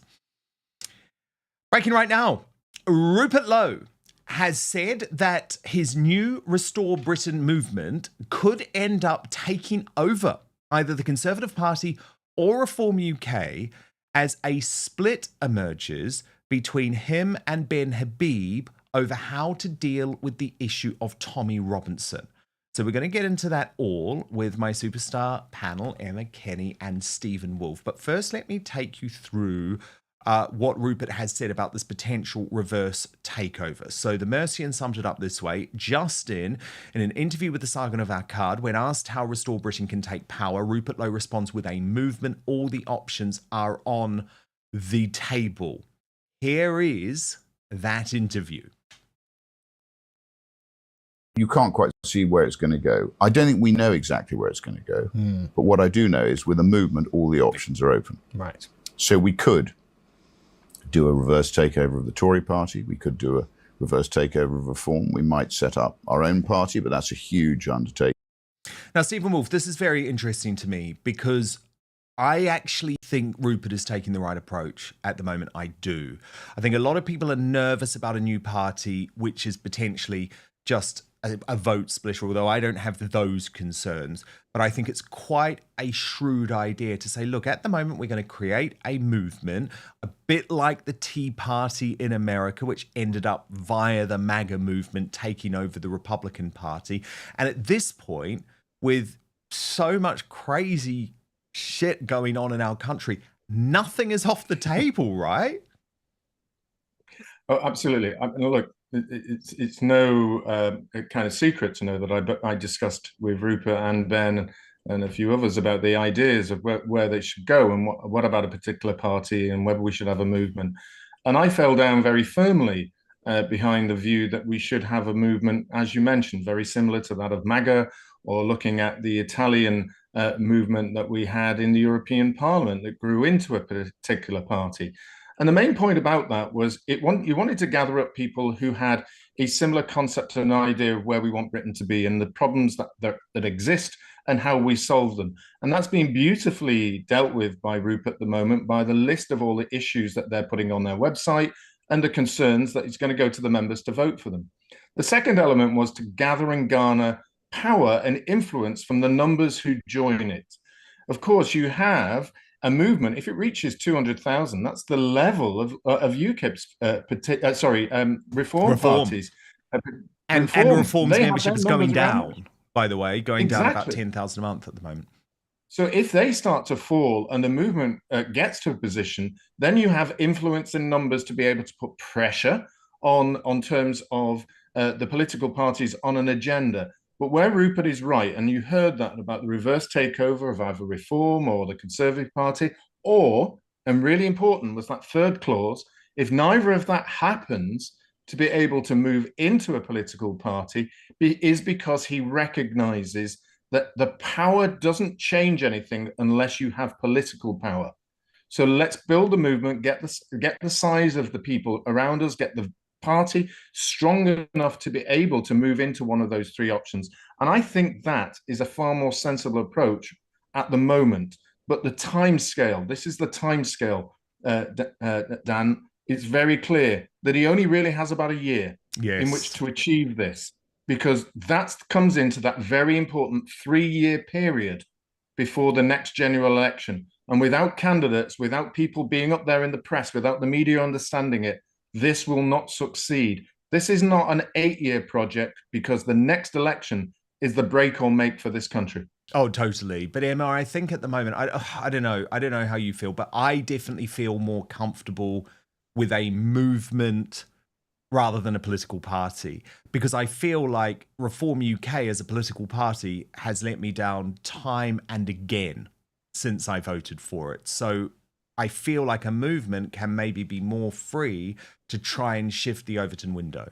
Breaking right now, Rupert Lowe has said that his new Restore Britain movement could end up taking over either the Conservative Party or Reform UK as a split emerges between him and Ben Habib over how to deal with the issue of Tommy Robinson. So we're going to get into that all with my superstar panel, Emma, Kenny, and Stephen Woolfe. But first, let me take you through what Rupert has said about this potential reverse takeover. So the Mercian summed it up this way. Justin, in an interview with the Sargon of Akkad, when asked how Restore Britain can take power, Rupert Lowe responds with a movement. All the options are on the table. Here is that interview. You can't quite see where it's going to go. I don't think we know exactly where it's going to go. But what I do know is with a movement, all the options are open. Right. So we could do a reverse takeover of the Tory party. We could do a reverse takeover of Reform. We might set up our own party, but that's a huge undertaking. Now, Stephen Woolfe, this is very interesting to me because I actually think Rupert is taking the right approach at the moment. I do. I think a lot of people are nervous about a new party, which is potentially just a vote splitter, although I don't have those concerns. But I think it's quite a shrewd idea to say, look, at the moment, we're going to create a movement, a bit like the Tea Party in America, which ended up via the MAGA movement taking over the Republican Party. And at this point, with so much crazy shit going on in our country, nothing is off the table, right? Oh, absolutely. I mean, look, it's no kind of secret to know that I discussed with Rupert and Ben and a few others about the ideas of where they should go and what about a particular party and whether we should have a movement. And I fell down very firmly behind the view that we should have a movement, as you mentioned, very similar to that of MAGA, or looking at the Italian movement that we had in the European Parliament that grew into a particular party. And the main point about that was you wanted to gather up people who had a similar concept and idea of where we want Britain to be and the problems that exist and how we solve them. And that's being beautifully dealt with by Rupert at the moment by the list of all the issues that they're putting on their website and the concerns that it's going to go to the members to vote for them. The second element was to gather and garner power and influence from the numbers who join it. Of course, you have a movement, if it reaches 200,000, that's the level of UKIP's, reform parties. And Reform's membership is going down, by the way, going down about 10,000 a month at the moment. So if they start to fall and the movement gets to a position, then you have influence in numbers to be able to put pressure on terms of the political parties on an agenda. But where Rupert is right, and you heard that about the reverse takeover of either Reform or the Conservative Party, or, and really important, was that third clause, if neither of that happens, to be able to move into a political party is because he recognizes that the power doesn't change anything unless you have political power. So let's build a movement, get the size of the people around us, get the party strong enough to be able to move into one of those three options. And I think that is a far more sensible approach at the moment. But the time scale, this is the time scale, Dan, it's very clear that he only really has about a year in which to achieve this, because that comes into that very important 3-year period before the next general election. And without candidates, without people being up there in the press, without the media understanding it, this will not succeed. This is not an 8-year project, because the next election is the break or make for this country. Oh, totally. But Emma, I think at the moment, I don't know. I don't know how you feel, but I definitely feel more comfortable with a movement rather than a political party, because I feel like Reform UK as a political party has let me down time and again since I voted for it. So I feel like a movement can maybe be more free to try and shift the Overton window.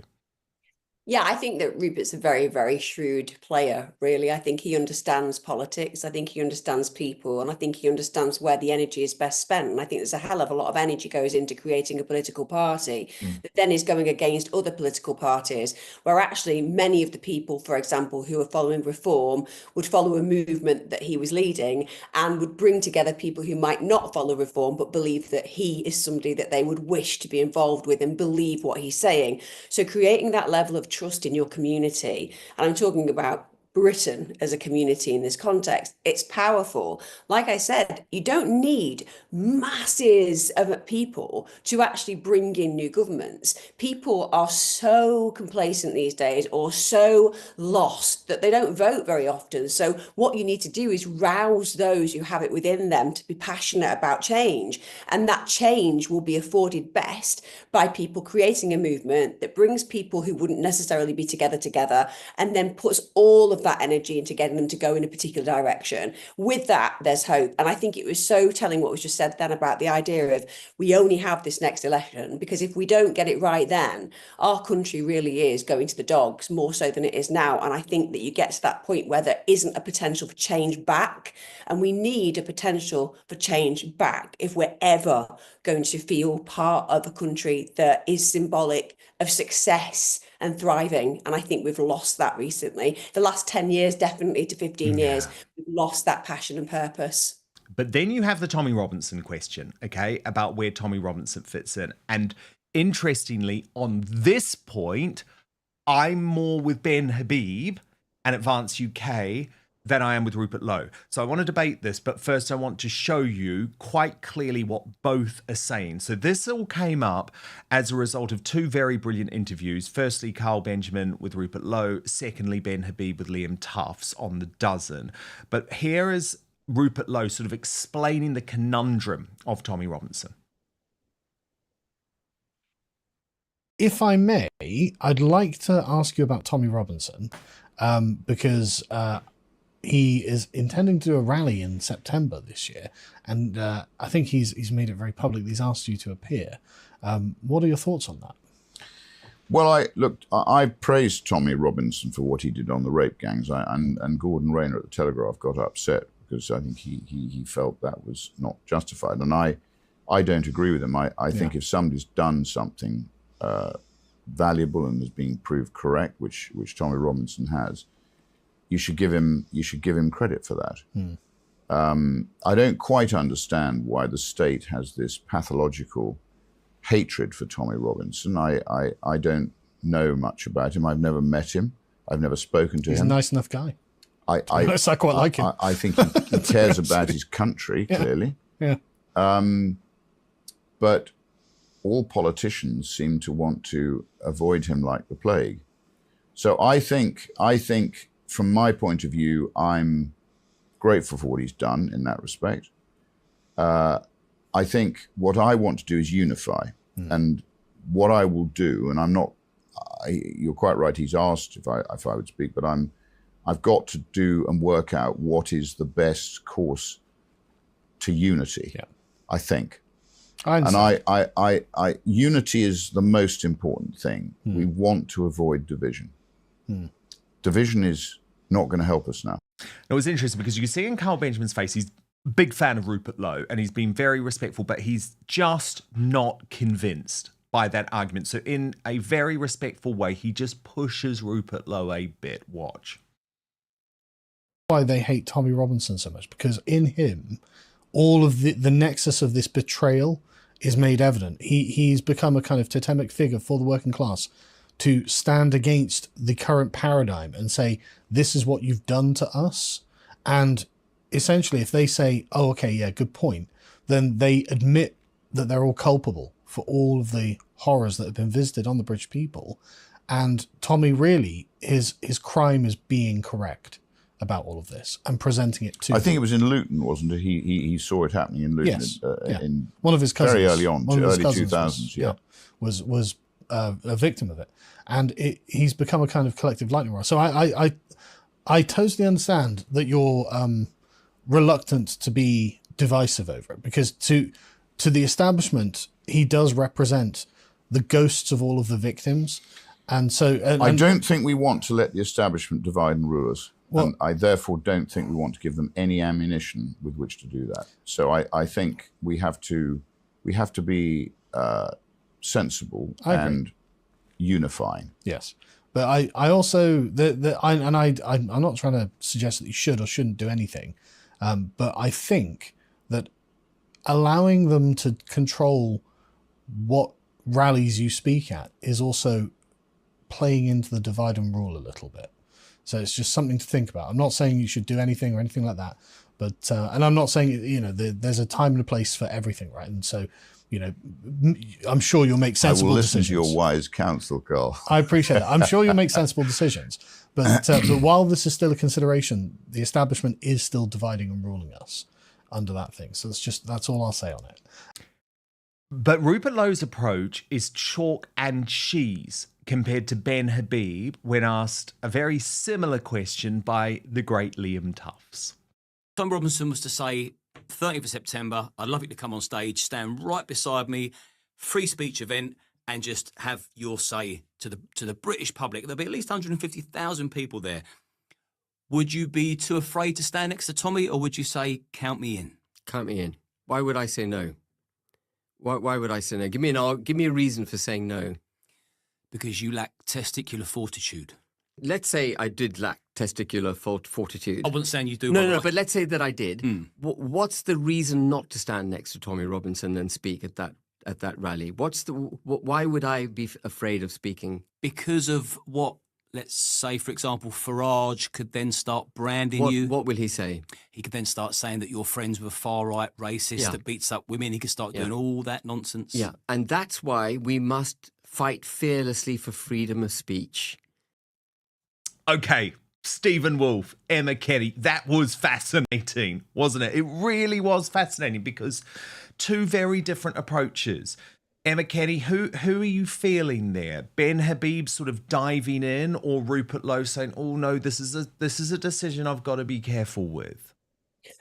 Yeah, I think that Rupert's a very, very shrewd player, really. I think he understands politics. I think he understands people, and I think he understands where the energy is best spent. And I think there's a hell of a lot of energy goes into creating a political party that then is going against other political parties, where actually many of the people, for example, who are following Reform would follow a movement that he was leading and would bring together people who might not follow Reform, but believe that he is somebody that they would wish to be involved with and believe what he's saying. So creating that level of trust in your community, and I'm talking about Britain as a community in this context, it's powerful. Like I said, you don't need masses of people to actually bring in new governments. People are so complacent these days, or so lost, that they don't vote very often. So what you need to do is rouse those who have it within them to be passionate about change. And that change will be afforded best by people creating a movement that brings people who wouldn't necessarily be together, and then puts all of that energy into getting them to go in a particular direction. With that, there's hope. And I think it was so telling what was just said then about the idea of we only have this next election, because if we don't get it right then, our country really is going to the dogs, more so than it is now. And I think that you get to that point where there isn't a potential for change back, and we need a potential for change back if we're ever going to feel part of a country that is symbolic of success and thriving. And I think we've lost that recently. The last 10 years, definitely to 15 years, we've lost that passion and purpose. But then you have the Tommy Robinson question, okay, about where Tommy Robinson fits in. And interestingly, on this point, I'm more with Ben Habib and Advance UK than I am with Rupert Lowe. So I want to debate this, but first I want to show you quite clearly what both are saying. So this all came up as a result of two very brilliant interviews. Firstly, Carl Benjamin with Rupert Lowe. Secondly, Ben Habib with Liam Tufts on The Dozen. But here is Rupert Lowe sort of explaining the conundrum of Tommy Robinson. If I may, I'd like to ask you about Tommy Robinson, because he is intending to do a rally in September this year, and I think he's made it very public. He's asked you to appear. What are your thoughts on that? Well, I praised Tommy Robinson for what he did on the rape gangs, and Gordon Rayner at the Telegraph got upset because I think he felt that was not justified, and I don't agree with him. I think if somebody's done something valuable and has been proved correct, which Tommy Robinson has, you should give him credit for that. I don't quite understand why the state has this pathological hatred for Tommy Robinson. I don't know much about him. I've never met him. I've never spoken to him. He's a nice enough guy. I quite like him. I think he cares about his country, clearly. Yeah. But all politicians seem to want to avoid him like the plague. So I think from my point of view, I'm grateful for what he's done in that respect. I think what I want to do is unify. And what I will do, and you're quite right, he's asked if I would speak, but I've got to do and work out what is the best course to unity, I think. And unity is the most important thing. We want to avoid division. Division is not going to help us now. It was interesting because you can see in Carl Benjamin's face, he's a big fan of Rupert Lowe and he's been very respectful, but he's just not convinced by that argument. So in a very respectful way, he just pushes Rupert Lowe a bit. Watch. Why they hate Tommy Robinson so much, because in him, all of the nexus of this betrayal is made evident. He's become a kind of totemic figure for the working class to stand against the current paradigm and say, this is what you've done to us. And essentially, if they say, oh, okay, yeah, good point, then they admit that they're all culpable for all of the horrors that have been visited on the British people. And Tommy really, his crime is being correct about all of this and presenting it to I think it was in Luton, wasn't it? He saw it happening in Luton. Yes, in one of his cousins, very early on, early 2000s, was a victim of it, and he's become a kind of collective lightning rod. So I totally understand that you're reluctant to be divisive over it, because to the establishment, he does represent the ghosts of all of the victims, and so I don't think we want to let the establishment divide and rule us. Well, and I therefore don't think we want to give them any ammunition with which to do that. So I think we have to be sensible and unifying. Yes, but I also I'm not trying to suggest that you should or shouldn't do anything, but I think that allowing them to control what rallies you speak at is also playing into the divide and rule a little bit. So it's just something to think about. I'm not saying you should do anything or anything like that, but and I'm not saying there's a time and a place for everything, right? And so I'm sure you'll make sensible decisions. I will listen to your wise counsel, Carl. I appreciate that. I'm sure you'll make sensible decisions. But while this is still a consideration, the establishment is still dividing and ruling us under that thing. So that's all I'll say on it. But Rupert Lowe's approach is chalk and cheese compared to Ben Habib when asked a very similar question by the great Liam Tufts. Tom Robinson was to say, 30th of September, I'd love you to come on stage, stand right beside me, free speech event, and just have your say to the British public. There'll be at least 150,000 people there. Would you be too afraid to stand next to Tommy, or would you say, count me in? Count me in. Why would I say no? Why would I say no? Give me a reason for saying no. Because you lack testicular fortitude. Let's say I did lack testicular fortitude. I wasn't saying you do. No, but let's say that I did. What's the reason not to stand next to Tommy Robinson and speak at that rally? Why would I be afraid of speaking? Because of what let's say, for example, Farage could then start branding you. What will he say? He could then start saying that you're friends with a far-right racist that beats up women. He could start doing all that nonsense. Yeah, and that's why we must fight fearlessly for freedom of speech. Okay, Stephen Woolfe, Emma Kenny, that was fascinating, wasn't it? It really was fascinating because two very different approaches. Emma Kenny, who are you feeling there? Ben Habib sort of diving in, or Rupert Lowe saying, "Oh no, this is a decision I've got to be careful with"?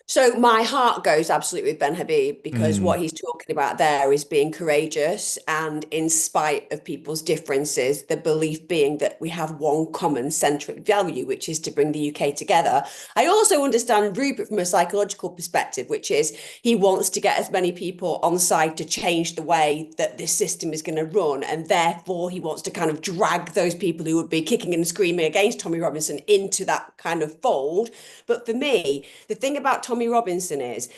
So my heart goes absolutely with Ben Habib, because what he's talking about there is being courageous, and in spite of people's differences, the belief being that we have one common centric value, which is to bring the UK together. I also understand Rupert from a psychological perspective, which is he wants to get as many people on side to change the way that this system is going to run, and therefore he wants to kind of drag those people who would be kicking and screaming against Tommy Robinson into that kind of fold. But for me, the thing about Tommy Robinson is,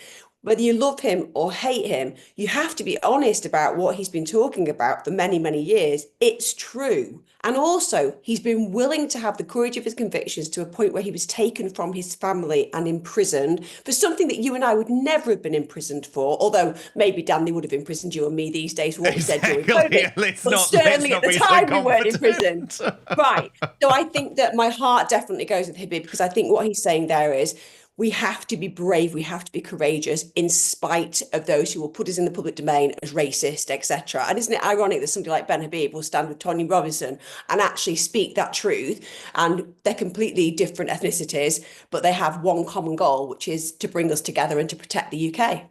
whether you love him or hate him, you have to be honest about what he's been talking about for many, many years. It's true. And also, he's been willing to have the courage of his convictions to a point where he was taken from his family and imprisoned for something that you and I would never have been imprisoned for. Although maybe, Dan, they would have imprisoned you and me these days for what we said during COVID. But certainly at the time we weren't imprisoned. Right. So I think that my heart definitely goes with Habib, because I think what he's saying there is, we have to be brave, we have to be courageous in spite of those who will put us in the public domain as racist, etc. And isn't it ironic that somebody like Ben Habib will stand with Tommy Robinson and actually speak that truth? And they're completely different ethnicities, but they have one common goal, which is to bring us together and to protect the UK.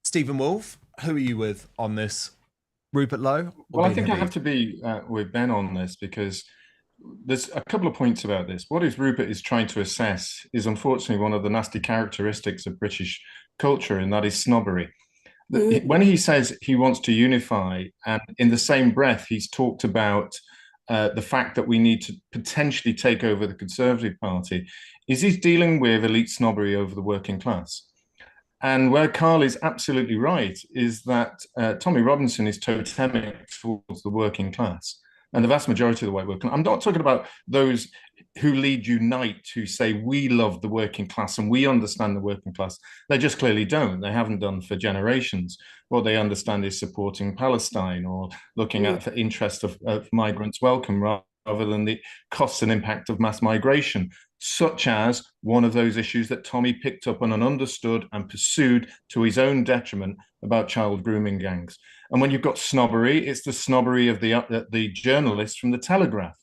Stephen Woolfe, who are you with on this? Rupert Lowe? Well, I think I have to be with Ben on this, because there's a couple of points about this. What is Rupert is trying to assess is unfortunately one of the nasty characteristics of British culture, and that is snobbery. When he says he wants to unify, and in the same breath he's talked about the fact that we need to potentially take over the Conservative Party, is he's dealing with elite snobbery over the working class. And where Carl is absolutely right is that Tommy Robinson is totemic towards the working class. And the vast majority of the white working, I'm not talking about those who lead Unite, who say we love the working class and we understand the working class. They just clearly don't. They haven't done for generations. What they understand is supporting Palestine or looking at the interest of migrants' welcome rather than the costs and impact of mass migration, such as one of those issues that Tommy picked up on and understood and pursued to his own detriment about child grooming gangs. And when you've got snobbery, it's the snobbery of the journalist from the Telegraph,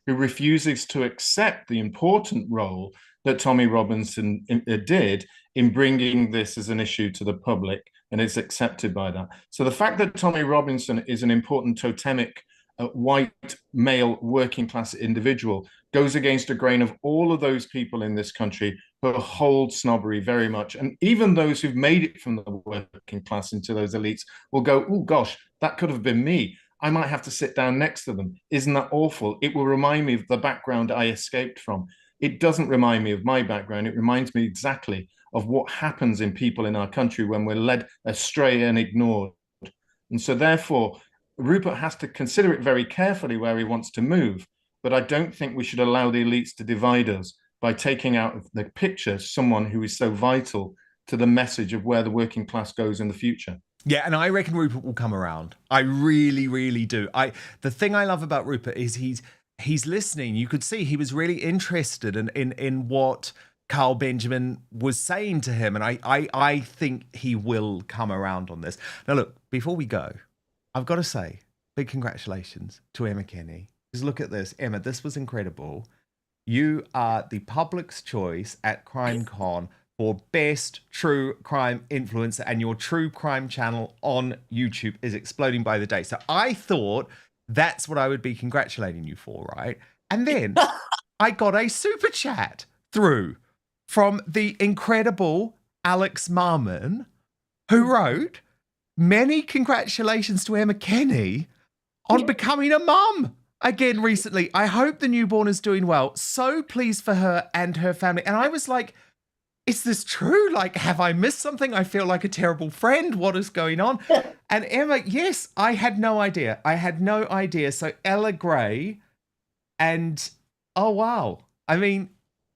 who refuses to accept the important role that Tommy Robinson did in bringing this as an issue to the public, and it's accepted by that. So the fact that Tommy Robinson is an important totemic white male working class individual goes against the grain of all of those people in this country who hold snobbery very much. And even those who've made it from the working class into those elites will go, oh gosh, that could have been me. I might have to sit down next to them. Isn't that awful? It will remind me of the background I escaped from. It doesn't remind me of my background. It reminds me exactly of what happens in people in our country when we're led astray and ignored. And so therefore, Rupert has to consider it very carefully where he wants to move. But I don't think we should allow the elites to divide us by taking out of the picture someone who is so vital to the message of where the working class goes in the future. Yeah, and I reckon Rupert will come around. I really, really do. The thing I love about Rupert is he's listening. You could see he was really interested in what Carl Benjamin was saying to him. And I think he will come around on this. Now, look, before we go, I've got to say, big congratulations to Emma Kenny. Because look at this. Emma, this was incredible. You are the public's choice at CrimeCon for best true crime influencer, and your true crime channel on YouTube is exploding by the day. So I thought that's what I would be congratulating you for, right? And then I got a super chat through from the incredible Alex Marmon, who wrote, many congratulations to Emma Kenny on becoming a mum again recently. I hope the newborn is doing well. So pleased for her and her family. And I was like, is this true? Like, have I missed something? I feel like a terrible friend. What is going on? And Emma, yes, I had no idea. So Ella Gray And, oh, wow. I mean,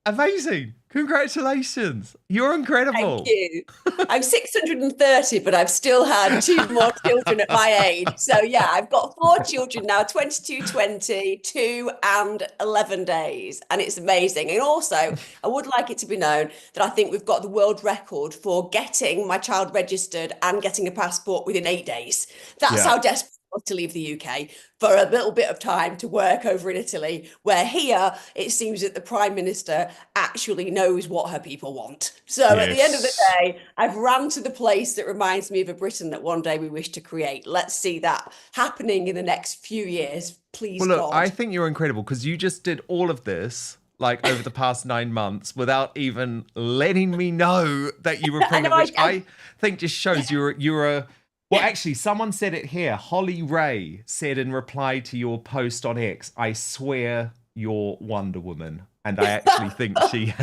amazing. Congratulations. You're incredible. Thank you. I'm 630, but I've still had 2 more children at my age. So yeah, I've got 4 children now, 22, 20, 2 and 11 days. And it's amazing. And also, I would like it to be known that I think we've got the world record for getting my child registered and getting a passport within 8 days. That's how desperate I was to leave the UK for a little bit of time to work over in Italy, where here it seems that the Prime Minister actually knows what her people want. So at the end of the day, I've ran to the place that reminds me of a Britain that one day we wish to create. Let's see that happening in the next few years, please. Well, look, God. I think you're incredible because you just did all of this like over the past 9 months without even letting me know that you were pregnant, which I think just shows you're a. Well, actually, someone said it here. Holly Ray said in reply to your post on X, "I swear you're Wonder Woman." And I actually think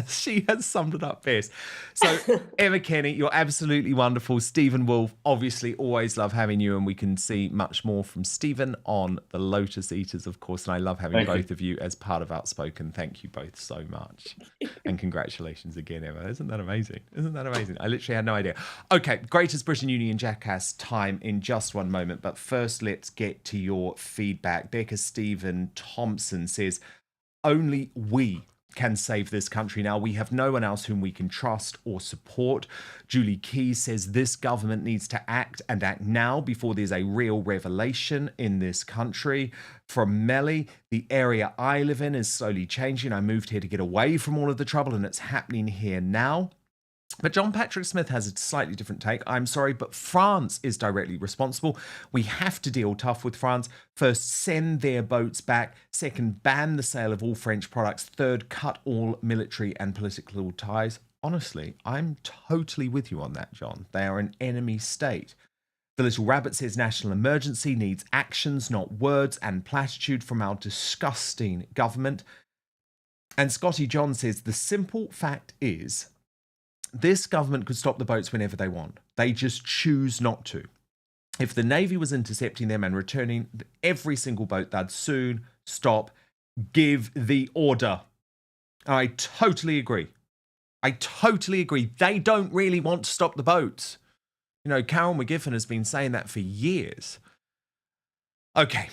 she has summed it up best. So, Emma Kenny, you're absolutely wonderful. Stephen Woolfe, obviously always love having you, and we can see much more from Stephen on the Lotus Eaters, of course. And I love having both of you as part of Outspoken. Thank you both so much. And congratulations again, Emma. Isn't that amazing? Isn't that amazing? I literally had no idea. Okay, Greatest Britain Union Jackass time in just one moment. But first, let's get to your feedback. Becca Stephen Thompson says, only we can save this country now. We have no one else whom we can trust or support. Julie Key says this government needs to act and act now before there's a real revelation in this country. From Melly, the area I live in is slowly changing. I moved here to get away from all of the trouble and it's happening here now. But John Patrick Smith has a slightly different take. I'm sorry, but France is directly responsible. We have to deal tough with France. First, send their boats back. Second, ban the sale of all French products. Third, cut all military and political ties. Honestly, I'm totally with you on that, John. They are an enemy state. The Little Rabbit says national emergency needs actions, not words and platitude from our disgusting government. And Scotty John says the simple fact is, this government could stop the boats whenever they want. They just choose not to. If the Navy was intercepting them and returning every single boat, they'd soon stop. Give the order. I totally agree. I totally agree. They don't really want to stop the boats. You know, Carol McGiffin has been saying that for years. Okay.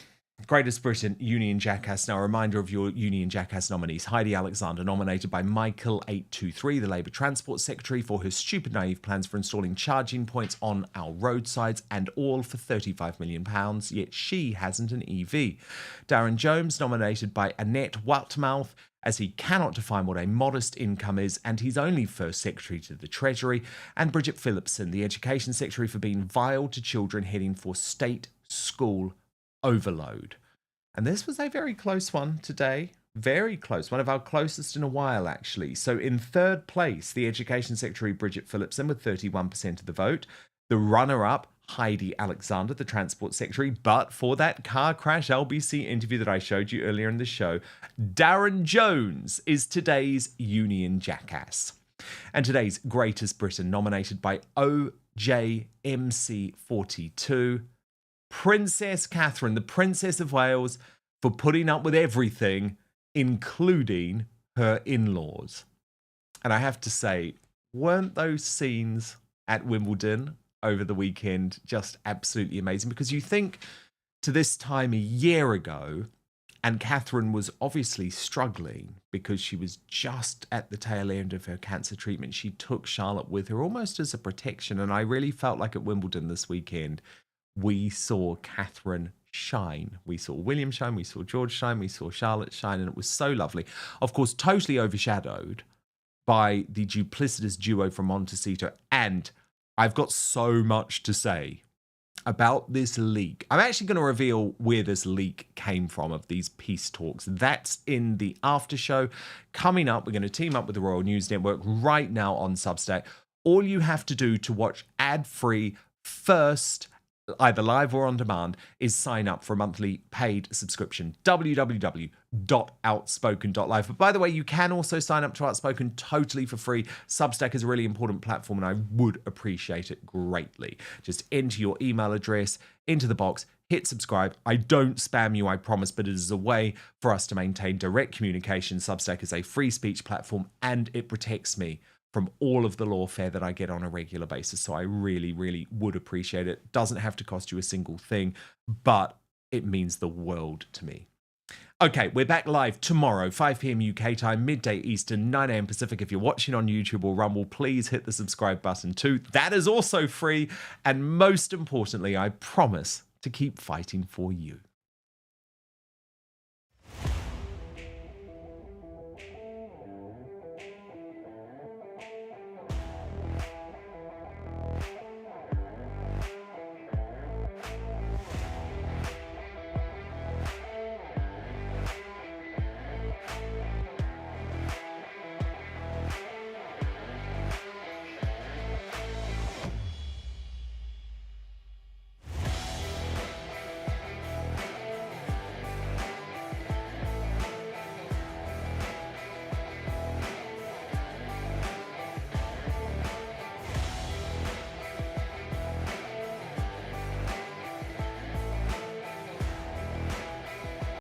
Greatest Britain Union Jackass. Now, a reminder of your Union Jackass nominees. Heidi Alexander, nominated by Michael823, the Labour Transport Secretary, for her stupid, naive plans for installing charging points on our roadsides, and all for £35 million, yet she hasn't an EV. Darren Jones, nominated by Annette Whatmouth, as he cannot define what a modest income is, and he's only first Secretary to the Treasury. And Bridget Phillipson, the Education Secretary, for being vile to children heading for state school overload. And this was a very close one today. Very close. One of our closest in a while, actually. So in third place, the Education Secretary, Bridget Phillipson, with 31% of the vote. The runner-up, Heidi Alexander, the Transport Secretary. But for that car crash LBC interview that I showed you earlier in the show, Darren Jones is today's Union Jackass. And today's Greatest Britain, nominated by OJMC42, Princess Catherine, the Princess of Wales, for putting up with everything, including her in-laws. And I have to say, weren't those scenes at Wimbledon over the weekend just absolutely amazing? Because you think to this time a year ago, and Catherine was obviously struggling because she was just at the tail end of her cancer treatment. She took Charlotte with her almost as a protection. And I really felt like at Wimbledon this weekend, we saw Catherine shine. We saw William shine, we saw George shine, we saw Charlotte shine, and it was so lovely. Of course, totally overshadowed by the duplicitous duo from Montecito. And I've got so much to say about this leak. I'm actually going to reveal where this leak came from of these peace talks. That's in the after show. Coming up, we're going to team up with the Royal News Network right now on Substack. All you have to do to watch ad-free first either live or on demand, is sign up for a monthly paid subscription. www.outspoken.live. But by the way, you can also sign up to Outspoken totally for free. Substack is a really important platform and I would appreciate it greatly. Just enter your email address into the box, hit subscribe. I don't spam you, I promise, but it is a way for us to maintain direct communication. Substack is a free speech platform and it protects me from all of the lawfare that I get on a regular basis. So I really, really would appreciate it. Doesn't have to cost you a single thing, but it means the world to me. Okay, we're back live tomorrow, 5 p.m. UK time, midday Eastern, 9 a.m. Pacific. If you're watching on YouTube or Rumble, please hit the subscribe button too. That is also free. And most importantly, I promise to keep fighting for you.